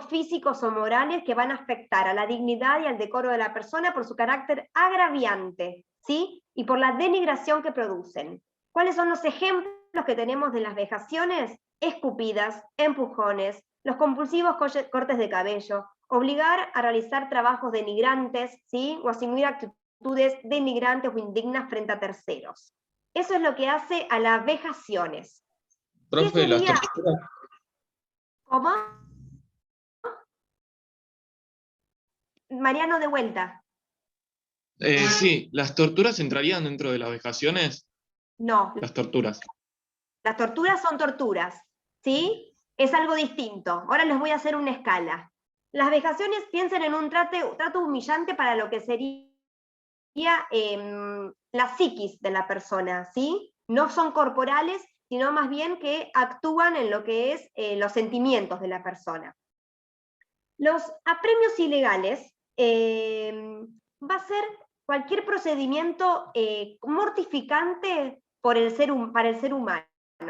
físicos o morales que van a afectar a la dignidad y al decoro de la persona por su carácter agraviante, ¿sí? Y por la denigración que producen. ¿Cuáles son los ejemplos que tenemos de las vejaciones? Escupidas, empujones, los compulsivos cortes de cabello, obligar a realizar trabajos denigrantes, ¿sí? O asumir actitudes denigrantes o indignas frente a terceros. Eso es lo que hace a las vejaciones. Profe, las torturas. ¿Cómo? Mariano, de vuelta. Sí, ¿las torturas entrarían dentro de las vejaciones? No. Las torturas. Las torturas son torturas, ¿sí? Es algo distinto. Ahora les voy a hacer una escala. Las vejaciones, piensen en un trato humillante para lo que sería la psiquis de la persona, ¿sí? No son corporales, sino más bien que actúan en lo que es los sentimientos de la persona. Los apremios ilegales va a ser cualquier procedimiento mortificante para el ser humano,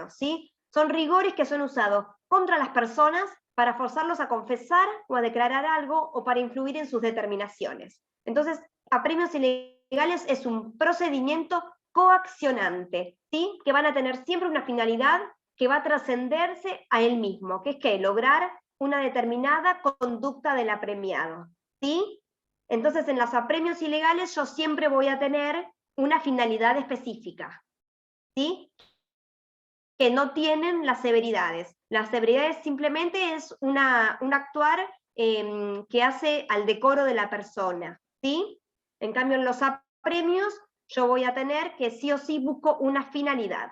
¿sí? Son rigores que son usados contra las personas para forzarlos a confesar o a declarar algo o para influir en sus determinaciones. Entonces, apremios ilegales es un procedimiento coaccionante, ¿sí? Que van a tener siempre una finalidad que va a trascenderse a él mismo, que es que lograr una determinada conducta del apremiado, ¿sí? Entonces, en los apremios ilegales yo siempre voy a tener una finalidad específica, ¿sí? Que no tienen las severidades. Las severidades simplemente es un actuar que hace al decoro de la persona, ¿sí? En cambio, en los apremios yo voy a tener que sí o sí busco una finalidad.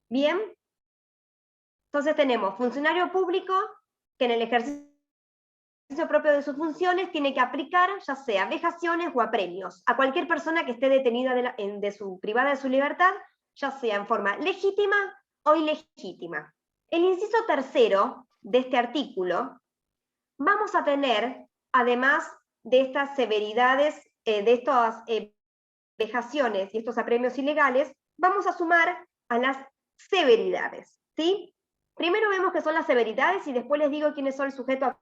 ¿Bien? Entonces tenemos funcionario público que en el ejercicio propio de sus funciones tiene que aplicar ya sea vejaciones o apremios a cualquier persona que esté detenida privada de su libertad, ya sea en forma legítima o ilegítima. El inciso tercero de este artículo, vamos a tener, además de estas severidades, de estas vejaciones y estos apremios ilegales, vamos a sumar a las severidades, ¿sí? Primero vemos qué son las severidades y después les digo quiénes son el sujeto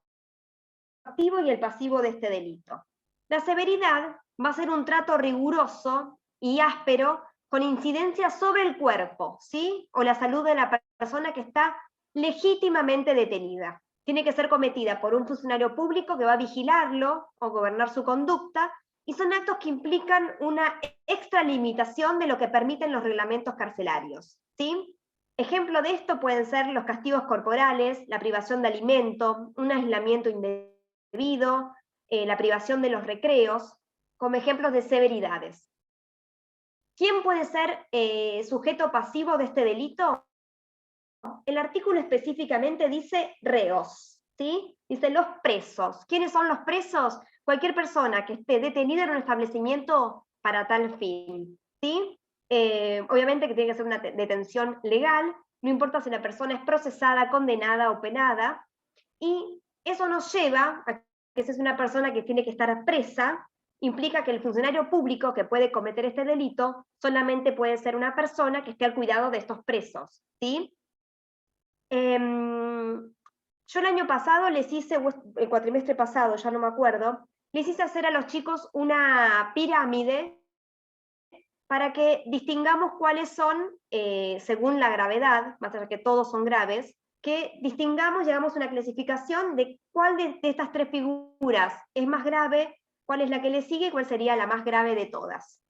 activo y el pasivo de este delito. La severidad va a ser un trato riguroso y áspero con incidencia sobre el cuerpo, ¿sí? O la salud de la persona que está legítimamente detenida. Tiene que ser cometida por un funcionario público que va a vigilarlo o gobernar su conducta, y son actos que implican una extralimitación de lo que permiten los reglamentos carcelarios, ¿sí? Ejemplo de esto pueden ser los castigos corporales, la privación de alimento, un aislamiento indebido, la privación de los recreos, como ejemplos de severidades. ¿Quién puede ser sujeto pasivo de este delito? El artículo específicamente dice reos, ¿sí? Dice los presos. ¿Quiénes son los presos? Cualquier persona que esté detenida en un establecimiento para tal fin, ¿sí? Obviamente que tiene que ser una detención legal, no importa si la persona es procesada, condenada o penada, y eso nos lleva a que si es una persona que tiene que estar presa, implica que el funcionario público que puede cometer este delito solamente puede ser una persona que esté al cuidado de estos presos, ¿sí? Yo el año pasado les hice, el cuatrimestre pasado, ya no me acuerdo, les hice hacer a los chicos una pirámide para que distingamos cuáles son, según la gravedad, más allá que todos son graves, que distingamos, llegamos a una clasificación de cuál de estas tres figuras es más grave, cuál es la que le sigue y cuál sería la más grave de todas.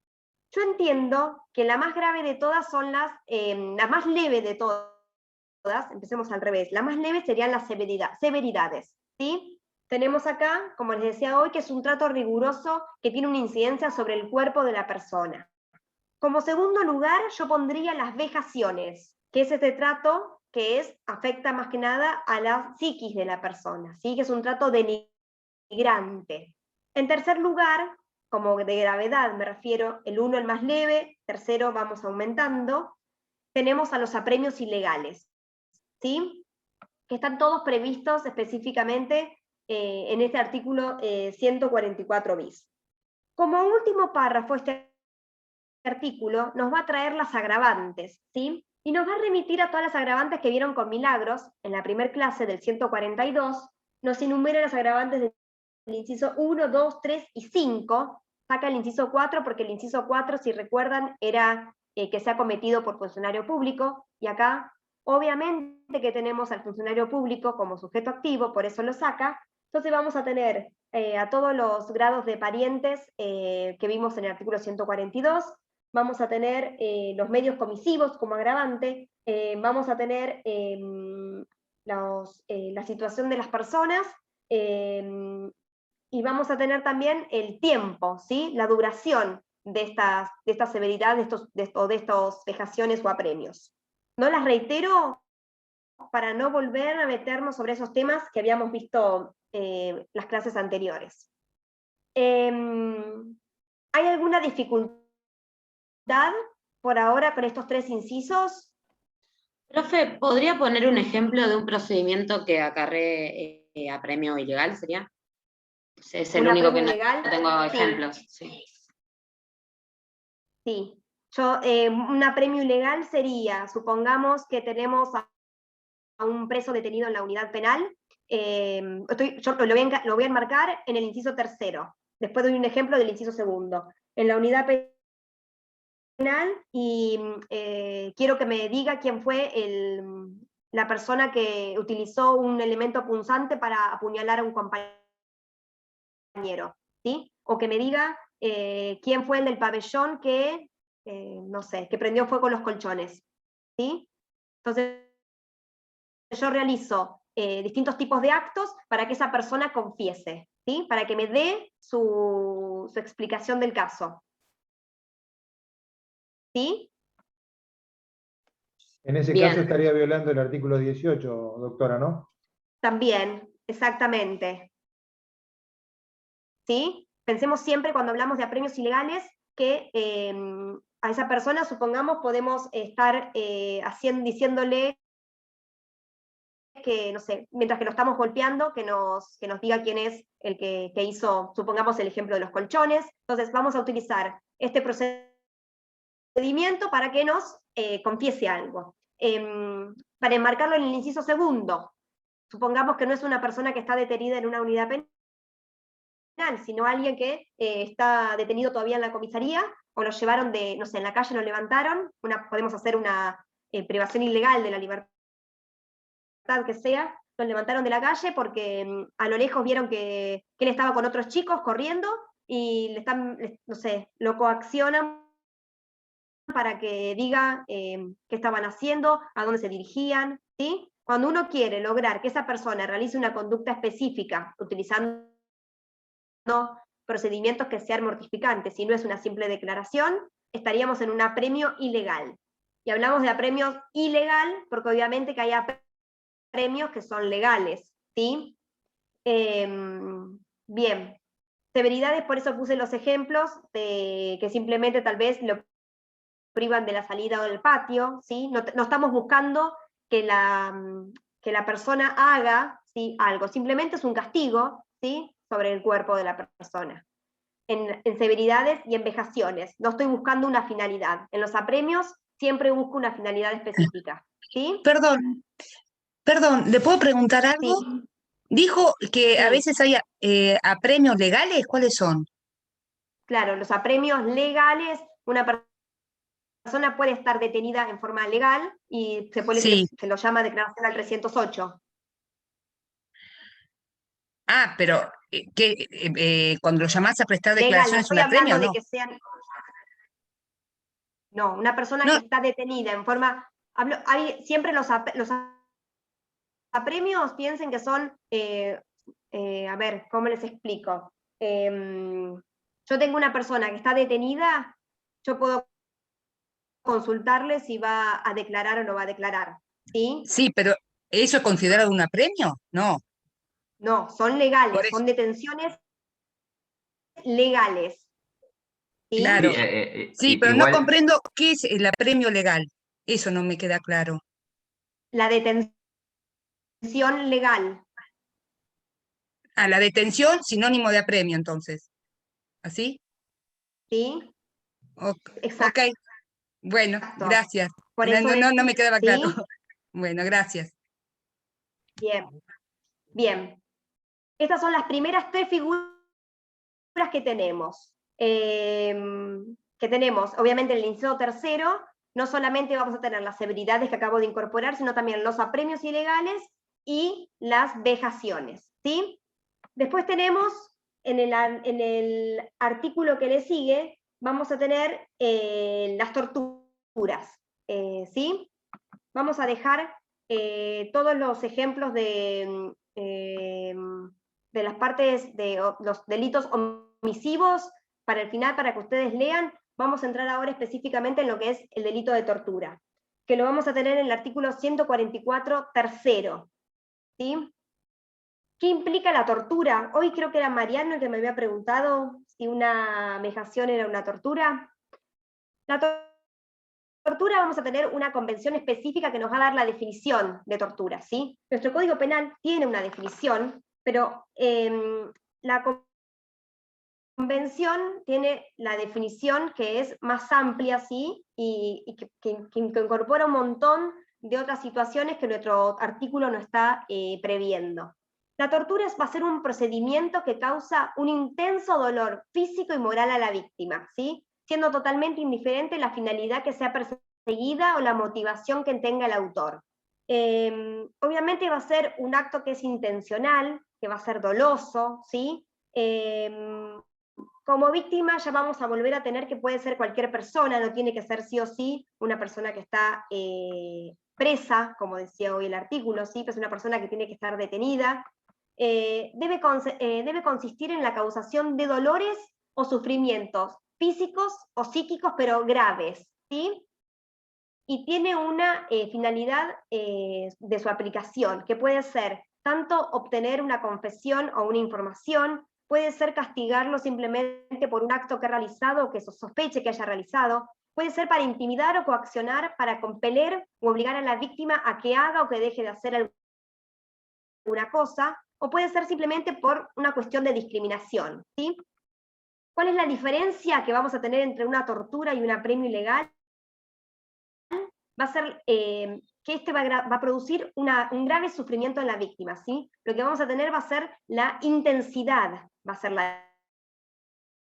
Yo entiendo que la más grave de todas son la más leve de todas, empecemos al revés, la más leve serían las severidades, ¿sí? Tenemos acá, como les decía hoy, que es un trato riguroso que tiene una incidencia sobre el cuerpo de la persona. Como segundo lugar, yo pondría las vejaciones, que es este trato que afecta más que nada a la psiquis de la persona, ¿sí? Que es un trato denigrante. En tercer lugar, como de gravedad me refiero, el 1 el más leve, tercero vamos aumentando, tenemos a los apremios ilegales, ¿sí? Que están todos previstos específicamente en este artículo 144 bis. Como último párrafo, este artículo nos va a traer las agravantes, ¿sí? Y nos va a remitir a todas las agravantes que vieron con Milagros, en la primer clase del 142, nos enumera las agravantes del inciso 1, 2, 3 y 5, saca el inciso 4 porque el inciso 4, si recuerdan, era que se ha cometido por funcionario público, y acá obviamente que tenemos al funcionario público como sujeto activo, por eso lo saca. Entonces vamos a tener a todos los grados de parientes que vimos en el artículo 142, vamos a tener los medios comisivos como agravante, vamos a tener la situación de las personas, y vamos a tener también el tiempo, ¿sí? La duración de esta severidad, de estos vejaciones o apremios. No las reitero para no volver a meternos sobre esos temas que habíamos visto las clases anteriores. ¿Hay alguna dificultad por ahora con estos tres incisos? Profe, ¿podría poner un ejemplo de un procedimiento que acarree apremio ilegal, sería? Es el único que no tengo ejemplos. Sí. Sí. Un apremio ilegal sería, supongamos que tenemos a un preso detenido en la unidad penal, yo lo voy a enmarcar en el inciso tercero, después doy un ejemplo del inciso segundo. En la unidad penal, y quiero que me diga quién fue la persona que utilizó un elemento punzante para apuñalar a un compañero, ¿sí? O que me diga quién fue el del pabellón que, no sé, que prendió fuego los colchones, ¿sí? Entonces, yo realizo distintos tipos de actos para que esa persona confiese, ¿sí? Para que me dé su explicación del caso. ¿Sí? En ese caso estaría violando el artículo 18, doctora, ¿no? También, exactamente. ¿Sí? Pensemos siempre cuando hablamos de apremios ilegales que a esa persona, supongamos, podemos estar diciéndole que, no sé, mientras que lo estamos golpeando, que nos diga quién es el que hizo, supongamos, el ejemplo de los colchones. Entonces vamos a utilizar este procedimiento para que nos confiese algo. Para enmarcarlo en el inciso segundo, supongamos que no es una persona que está detenida en una unidad penal, sino alguien que está detenido todavía en la comisaría, o lo llevaron no sé, en la calle lo levantaron, podemos hacer una privación ilegal de la libertad que sea, lo levantaron de la calle porque a lo lejos vieron que él estaba con otros chicos corriendo, y no sé, lo coaccionan para que diga qué estaban haciendo, a dónde se dirigían, ¿sí? Cuando uno quiere lograr que esa persona realice una conducta específica, utilizando procedimientos que sean mortificantes, si no es una simple declaración, estaríamos en un apremio ilegal. Y hablamos de apremio ilegal porque obviamente que hay apremios que son legales, ¿sí? Bien. Severidades, por eso puse los ejemplos, que simplemente tal vez lo privan de la salida o del patio, ¿sí? No estamos buscando que la persona haga, ¿sí?, algo, simplemente es un castigo, ¿sí?, sobre el cuerpo de la persona. En severidades y en vejaciones, no estoy buscando una finalidad. En los apremios siempre busco una finalidad específica, ¿sí? Perdón, ¿le puedo preguntar algo? Sí. Dijo que Sí. a veces hay apremios legales, ¿cuáles son? Claro, los apremios legales, una persona puede estar detenida en forma legal y se lo llama declaración al 308. Pero cuando lo llamás a prestar Legal, declaración no es estoy un apremio, hablando ¿no? de que sean... No, una persona No. que está detenida en forma... siempre los apremios piensen que son... a ver, ¿cómo les explico? Yo tengo una persona que está detenida, yo puedo consultarle si va a declarar o no va a declarar, ¿sí? Sí, pero ¿eso es considerado un apremio? No. No, son Por legales, eso. son detenciones legales. ¿Sí? Claro. Sí, pero igual, no comprendo qué es el apremio legal. Eso no me queda claro. La detención legal. La detención, sinónimo de apremio, entonces. ¿Así? ¿Sí? Exacto. Ok. Bueno, gracias. Por eso No me quedaba claro. ¿sí? Bueno, gracias. Bien. Bien. Estas son las primeras 3 figuras que tenemos. Obviamente, en el inciso tercero, no solamente vamos a tener las severidades que acabo de incorporar, sino también los apremios ilegales y las vejaciones, ¿sí? Después tenemos, en el artículo que le sigue, vamos a tener las torturas, ¿sí? Vamos a dejar todos los ejemplos de las partes de los delitos omisivos para el final, para que ustedes lean. Vamos a entrar ahora específicamente en lo que es el delito de tortura, que lo vamos a tener en el artículo 144, tercero, ¿sí? ¿Qué implica la tortura? Hoy creo que era Mariano el que me había preguntado si una vejación era una tortura. La tortura, vamos a tener una convención específica que nos va a dar la definición de tortura, ¿sí? Nuestro Código Penal tiene una definición, pero la convención tiene la definición que es más amplia, ¿sí? Y que incorpora un montón de otras situaciones que nuestro artículo no está previendo. La tortura va a ser un procedimiento que causa un intenso dolor físico y moral a la víctima, ¿sí? Siendo totalmente indiferente la finalidad que sea perseguida o la motivación que tenga el autor. Obviamente va a ser un acto que es intencional, que va a ser doloso, ¿sí? Como víctima ya vamos a volver a tener que puede ser cualquier persona, no tiene que ser sí o sí una persona que está presa, como decía hoy el artículo, ¿sí? Pues una persona que tiene que estar detenida. Debe consistir en la causación de dolores o sufrimientos físicos o psíquicos, pero graves, ¿sí? Y tiene una finalidad de su aplicación, que puede ser tanto obtener una confesión o una información, puede ser castigarlo simplemente por un acto que ha realizado o que sospeche que haya realizado, puede ser para intimidar o coaccionar, para compeler o obligar a la víctima a que haga o que deje de hacer alguna cosa, o puede ser simplemente por una cuestión de discriminación, ¿sí? ¿Cuál es la diferencia que vamos a tener entre una tortura y un apremio ilegal? Va a ser que va a producir un grave sufrimiento en la víctima, ¿sí? Lo que vamos a tener va a ser la intensidad, va a ser la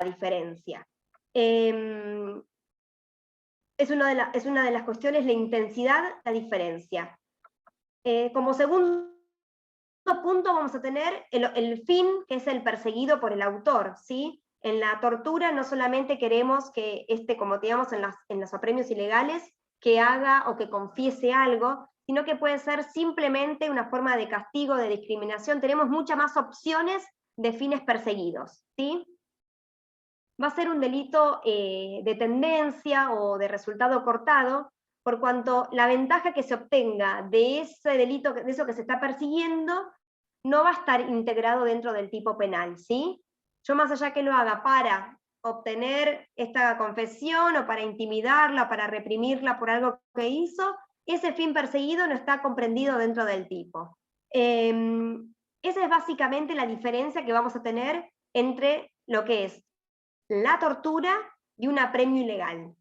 diferencia. Es una de las cuestiones, la intensidad, la diferencia. Como segundo punto vamos a tener el fin, que es el perseguido por el autor, ¿sí? En la tortura no solamente queremos que como teníamos en los apremios ilegales, que haga o que confiese algo, sino que puede ser simplemente una forma de castigo, de discriminación. Tenemos muchas más opciones de fines perseguidos, ¿sí? Va a ser un delito de tendencia o de resultado cortado, por cuanto la ventaja que se obtenga de ese delito, de eso que se está persiguiendo, no va a estar integrado dentro del tipo penal, ¿sí? Yo más allá que lo haga para obtener esta confesión o para intimidarla, para reprimirla por algo que hizo, ese fin perseguido no está comprendido dentro del tipo. Esa es básicamente la diferencia que vamos a tener entre lo que es la tortura y un apremio ilegal.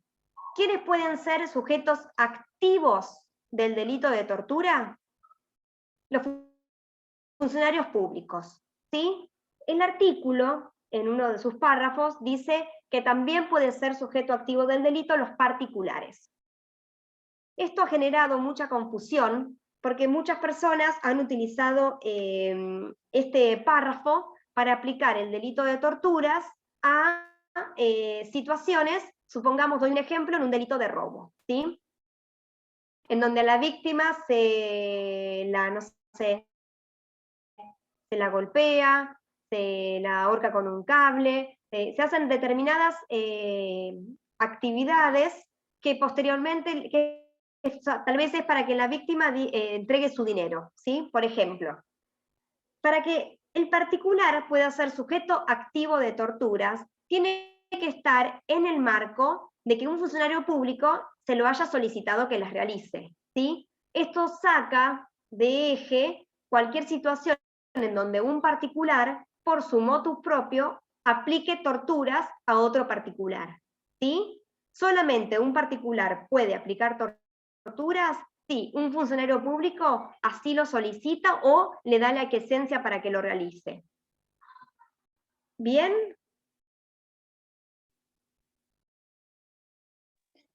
¿Quiénes pueden ser sujetos activos del delito de tortura? Los funcionarios públicos, ¿sí? El artículo en uno de sus párrafos, dice que también puede ser sujeto activo del delito los particulares. Esto ha generado mucha confusión, porque muchas personas han utilizado este párrafo para aplicar el delito de torturas a situaciones, supongamos, doy un ejemplo, en un delito de robo, ¿sí? En donde a la víctima se la golpea, se la ahorca con un cable, se hacen determinadas actividades que posteriormente, tal vez es para que la víctima entregue su dinero, ¿sí? Por ejemplo, para que el particular pueda ser sujeto activo de torturas, tiene que estar en el marco de que un funcionario público se lo haya solicitado que las realice, ¿sí? Esto saca de eje cualquier situación en donde un particular, por su motus propio, aplique torturas a otro particular, ¿sí? Solamente un particular puede aplicar torturas si un funcionario público así lo solicita o le da la aquiescencia para que lo realice. ¿Bien?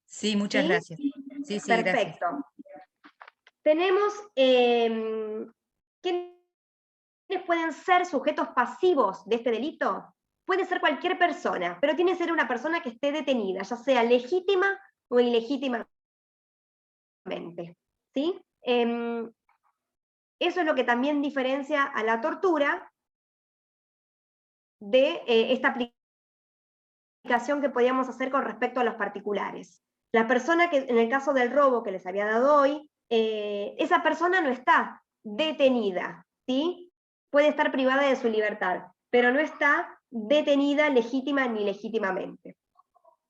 Sí, muchas ¿Sí? gracias. Sí, sí, Perfecto. gracias. Tenemos, ¿quiénes pueden ser sujetos pasivos de este delito? Puede ser cualquier persona, pero tiene que ser una persona que esté detenida, ya sea legítima o ilegítimamente, ¿sí? Eso es lo que también diferencia a la tortura de esta aplicación que podíamos hacer con respecto a los particulares. La persona que, en el caso del robo que les había dado hoy, esa persona no está detenida, ¿sí? Puede estar privada de su libertad, pero no está detenida legítima ni legítimamente.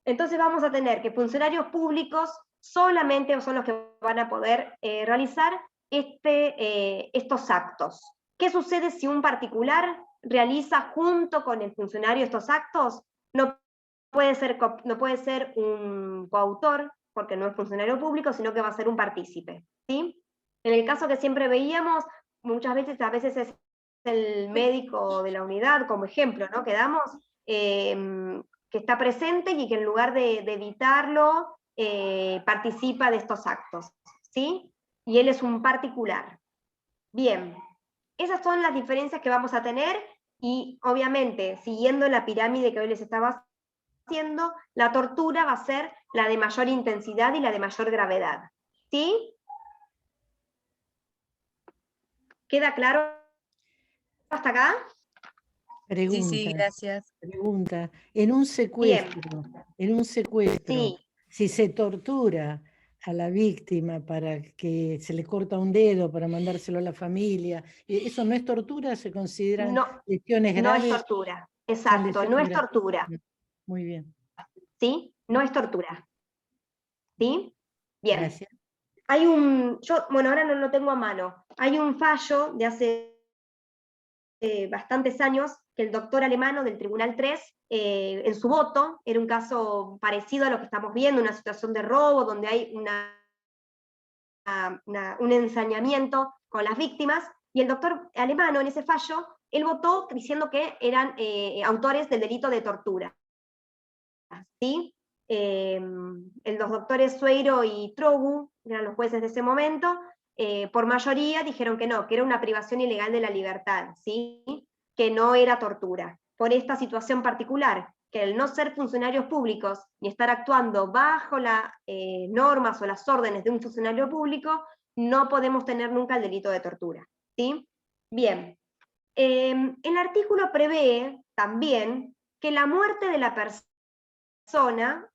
Entonces vamos a tener que funcionarios públicos solamente son los que van a poder realizar estos actos. ¿Qué sucede si un particular realiza junto con el funcionario estos actos? No puede ser un coautor, porque no es funcionario público, sino que va a ser un partícipe, ¿sí? En el caso que siempre veíamos, muchas veces, a veces es el médico de la unidad, como ejemplo, ¿no? Que damos, que está presente y que en lugar de evitarlo, participa de estos actos, ¿sí? Y él es un particular. Bien, esas son las diferencias que vamos a tener, y obviamente, siguiendo la pirámide que hoy les estaba haciendo, la tortura va a ser la de mayor intensidad y la de mayor gravedad, ¿sí? ¿Queda claro hasta acá? Pregunta, Sí, sí, gracias. pregunta. En un secuestro, Sí. si se tortura a la víctima para que se le corta un dedo para mandárselo a la familia, ¿eso no es tortura? ¿Se consideran lesiones No graves? es tortura, Son exacto, lesiones no es graves. tortura. Muy bien. ¿Sí? No es tortura. ¿Sí? Bien. Gracias. Hay bueno, ahora no lo tengo a mano. Hay un fallo de hace bastantes años que el doctor Alemano del Tribunal 3, en su voto, era un caso parecido a lo que estamos viendo, una situación de robo donde hay un ensañamiento con las víctimas, y el doctor Alemano en ese fallo, él votó diciendo que eran autores del delito de tortura. ¿Sí? Los doctores Sueiro y Trogu, eran los jueces de ese momento, por mayoría dijeron que no, que era una privación ilegal de la libertad, ¿sí? Que no era tortura, por esta situación particular, que el no ser funcionarios públicos ni estar actuando bajo las normas o las órdenes de un funcionario público, no podemos tener nunca el delito de tortura, ¿sí? Bien, el artículo prevé también que la muerte de la persona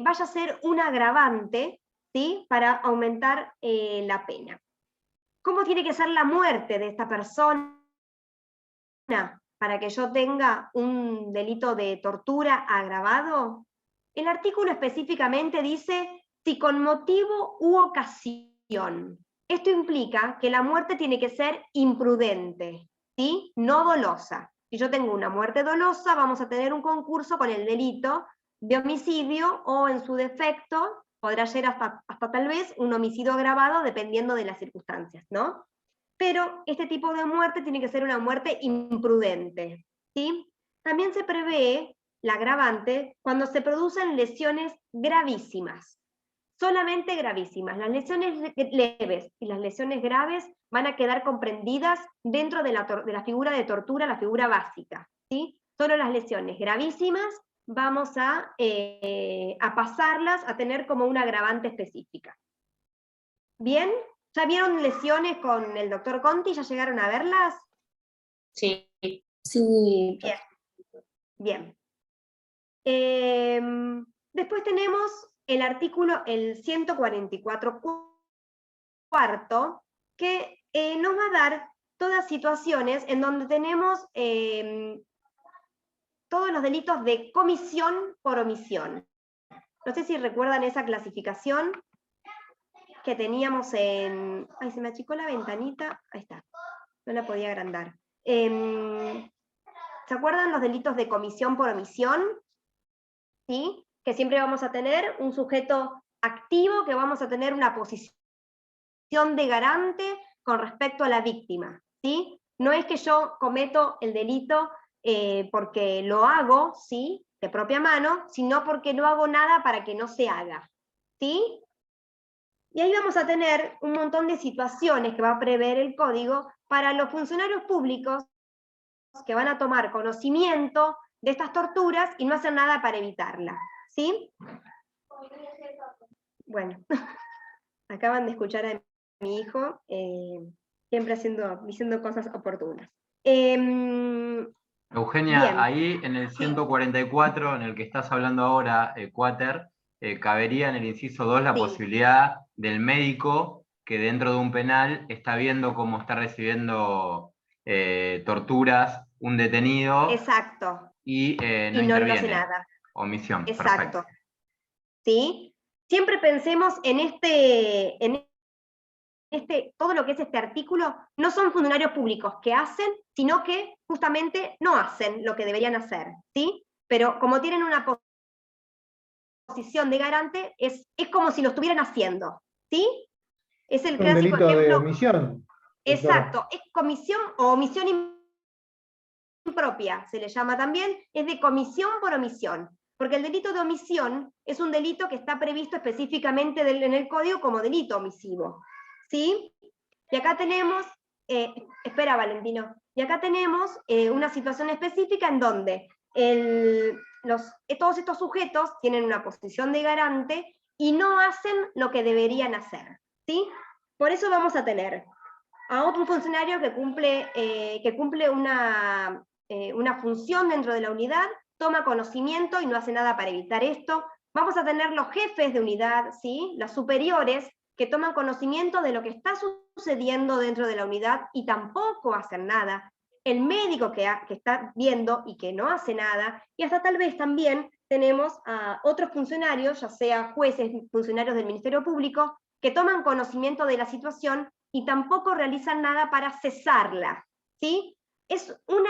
vaya a ser un agravante, ¿sí? Para aumentar la pena. ¿Cómo tiene que ser la muerte de esta persona para que yo tenga un delito de tortura agravado? El artículo específicamente dice si con motivo u ocasión. Esto implica que la muerte tiene que ser imprudente, ¿sí? No dolosa. Si yo tengo una muerte dolosa, vamos a tener un concurso con el delito de homicidio, o en su defecto podrá ser hasta tal vez un homicidio agravado, dependiendo de las circunstancias, ¿no? Pero este tipo de muerte tiene que ser una muerte imprudente, ¿sí? también se prevé la agravante cuando se producen lesiones gravísimas. Solamente gravísimas. Las lesiones leves y las lesiones graves van a quedar comprendidas dentro de la figura de tortura, la figura básica, ¿sí? Solo las lesiones gravísimas vamos a pasarlas a tener como una agravante específica. ¿Bien? ¿Ya vieron lesiones con el doctor Conti? ¿Ya llegaron a verlas? Sí. Sí. Bien. Bien. Después tenemos el artículo, el 144 cuarto, que nos va a dar todas situaciones en donde tenemos todos los delitos de comisión por omisión. No sé si recuerdan esa clasificación que teníamos en... Ay, se me achicó la ventanita. Ahí está. No la podía agrandar. ¿Se acuerdan los delitos de comisión por omisión? ¿Sí? Que siempre vamos a tener un sujeto activo, que vamos a tener una posición de garante con respecto a la víctima, ¿sí? No es que yo cometo el delito porque lo hago, ¿sí?, de propia mano, sino porque no hago nada para que no se haga, ¿sí? Y ahí vamos a tener un montón de situaciones que va a prever el código para los funcionarios públicos que van a tomar conocimiento de estas torturas y no hacer nada para evitarlas, ¿sí? Bueno, acaban de escuchar a mi hijo, siempre diciendo cosas oportunas. Eugenia, bien. ahí en el 144, en el que estás hablando ahora, Quater, cabería en el inciso 2 la posibilidad del médico que dentro de un penal está viendo cómo está recibiendo torturas un detenido. Exacto. Y no y no hace interviene. nada. Omisión. Exacto. Perfecto. ¿Sí? Siempre pensemos en todo lo que es este artículo, no son funcionarios públicos que hacen, sino que justamente no hacen lo que deberían hacer, ¿sí? Pero como tienen una posición de garante, es como si lo estuvieran haciendo, ¿sí? Es el clásico delito ejemplo. De omisión. Exacto, es comisión o omisión impropia, se le llama también, es de comisión por omisión. Porque el delito de omisión es un delito que está previsto específicamente en el código como delito omisivo. ¿Sí? Y acá tenemos, espera Valentino, y acá tenemos una situación específica en donde todos estos sujetos tienen una posición de garante y no hacen lo que deberían hacer. ¿Sí? Por eso vamos a tener a otro funcionario que cumple una función dentro de la unidad, toma conocimiento y no hace nada para evitar esto. Vamos a tener los jefes de unidad, ¿sí?, los superiores, que toman conocimiento de lo que está sucediendo dentro de la unidad y tampoco hacen nada. El médico que está viendo y que no hace nada, y hasta tal vez también tenemos a otros funcionarios, ya sea jueces, funcionarios del Ministerio Público, que toman conocimiento de la situación y tampoco realizan nada para cesarla, ¿sí? Es un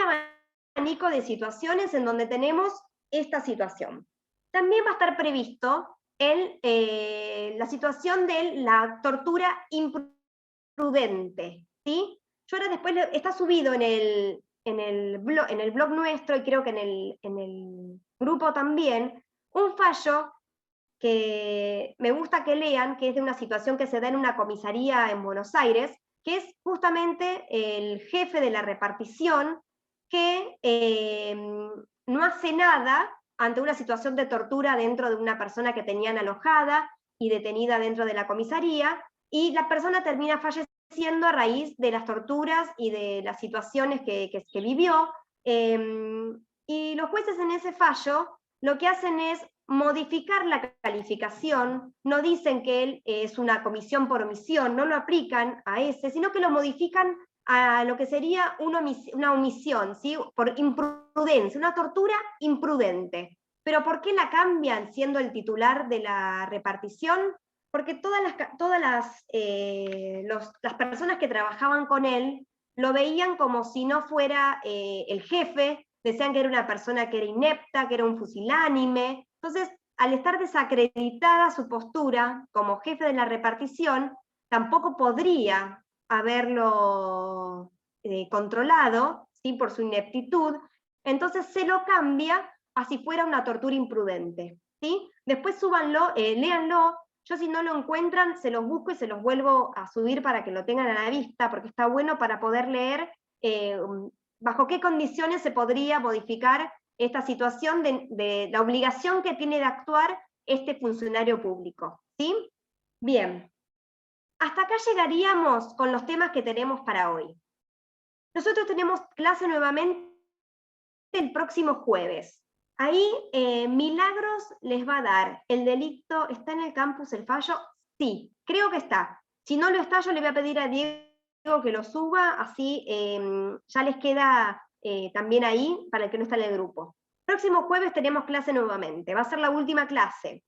abanico de situaciones en donde tenemos esta situación. También va a estar previsto la situación de la tortura imprudente, ¿sí? Yo ahora después, está subido en el blog nuestro, y creo que en el grupo también, un fallo que me gusta que lean, que es de una situación que se da en una comisaría en Buenos Aires, que es justamente el jefe de la repartición que no hace nada ante una situación de tortura dentro de una persona que tenían alojada y detenida dentro de la comisaría, y la persona termina falleciendo a raíz de las torturas y de las situaciones que vivió, y los jueces en ese fallo lo que hacen es modificar la calificación, no dicen que él es una comisión por omisión, no lo aplican a ese, sino que lo modifican a lo que sería una omisión, ¿sí?, por imprudencia, una tortura imprudente. ¿Pero por qué la cambian siendo el titular de la repartición? Porque todas las personas que trabajaban con él lo veían como si no fuera el jefe, decían que era una persona que era inepta, que era un fusilánime. Entonces, al estar desacreditada su postura como jefe de la repartición, tampoco podría haberlo controlado, ¿sí?, por su ineptitud, entonces se lo cambia a si fuera una tortura imprudente, ¿sí? Después súbanlo, léanlo. Yo si no lo encuentran, se los busco y se los vuelvo a subir para que lo tengan a la vista, porque está bueno para poder leer bajo qué condiciones se podría modificar esta situación de la obligación que tiene de actuar este funcionario público, ¿sí? Bien, hasta acá llegaríamos con los temas que tenemos para hoy. Nosotros tenemos clase nuevamente el próximo jueves. Ahí Milagros les va a dar el delito. ¿Está en el campus el fallo? Sí, creo que está. Si no lo está, yo le voy a pedir a Diego que lo suba, así ya les queda también ahí para el que no está en el grupo. Próximo jueves tenemos clase nuevamente, va a ser la última clase.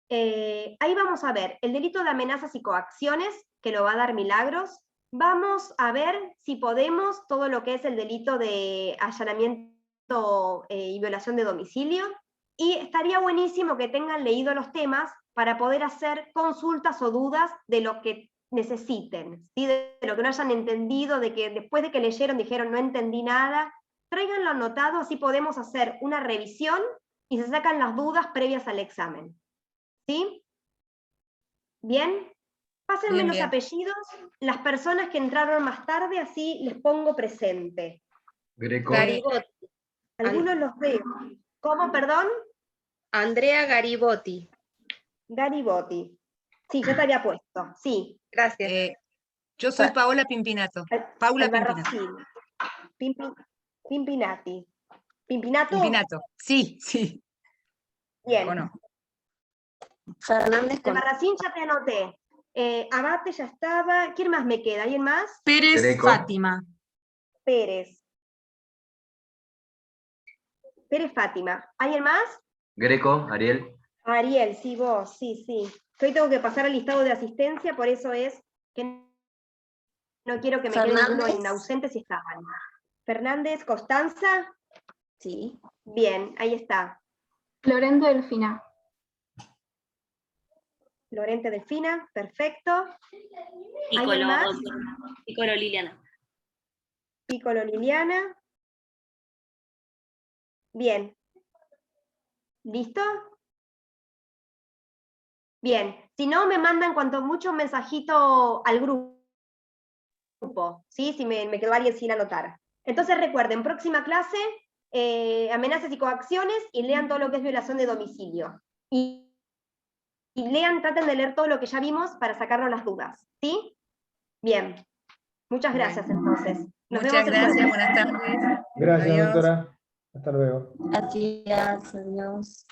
Ahí vamos a ver el delito de amenazas y coacciones, que lo va a dar Milagros. Vamos a ver si podemos todo lo que es el delito de allanamiento y violación de domicilio, y estaría buenísimo que tengan leído los temas para poder hacer consultas o dudas de lo que necesiten, ¿sí? De lo que no hayan entendido, de que después de que leyeron dijeron no entendí nada, tráiganlo anotado, así podemos hacer una revisión y se sacan las dudas previas al examen. ¿Sí? ¿Bien? Pásenme los apellidos, las personas que entraron más tarde, así les pongo presente. Greco. Garibotti. Algunos los veo. ¿Cómo, perdón? Andrea Garibotti. Garibotti. Sí, yo te había puesto, sí. Gracias. Yo soy Paola Pimpinato. Paula Pimpinato. Pimpinati. ¿Pimpinato? Pimpinato. Sí, sí. Bien. ¿O no? Fernández. Albarracín ya te anoté. Abate ya estaba. ¿Quién más me queda? ¿Alguien más? Pérez Greco. Fátima. Pérez. Pérez Fátima. ¿Alguien más? Greco, Ariel. Ariel, sí, vos, sí, sí. Yo hoy tengo que pasar al listado de asistencia, por eso es que no quiero que me quede ninguno en ausente si estaban. Fernández, Constanza. Sí. Bien, ahí está. Lorente Delfina. Lorente Delfina, perfecto. Piccolo, más? doctor. Piccolo Liliana. Piccolo Liliana. Bien. ¿Listo? Bien. Si no, me mandan cuanto mucho un mensajito al grupo, ¿sí? Si me quedó alguien sin anotar. Entonces recuerden, próxima clase, amenazas y coacciones, y lean todo lo que es violación de domicilio. Y lean, traten de leer todo lo que ya vimos para sacarnos las dudas, ¿sí? Bien. Muchas gracias, entonces. Nos Muchas vemos el gracias, jueves. buenas tardes. Gracias, Adiós. doctora. Hasta luego. Gracias, adiós.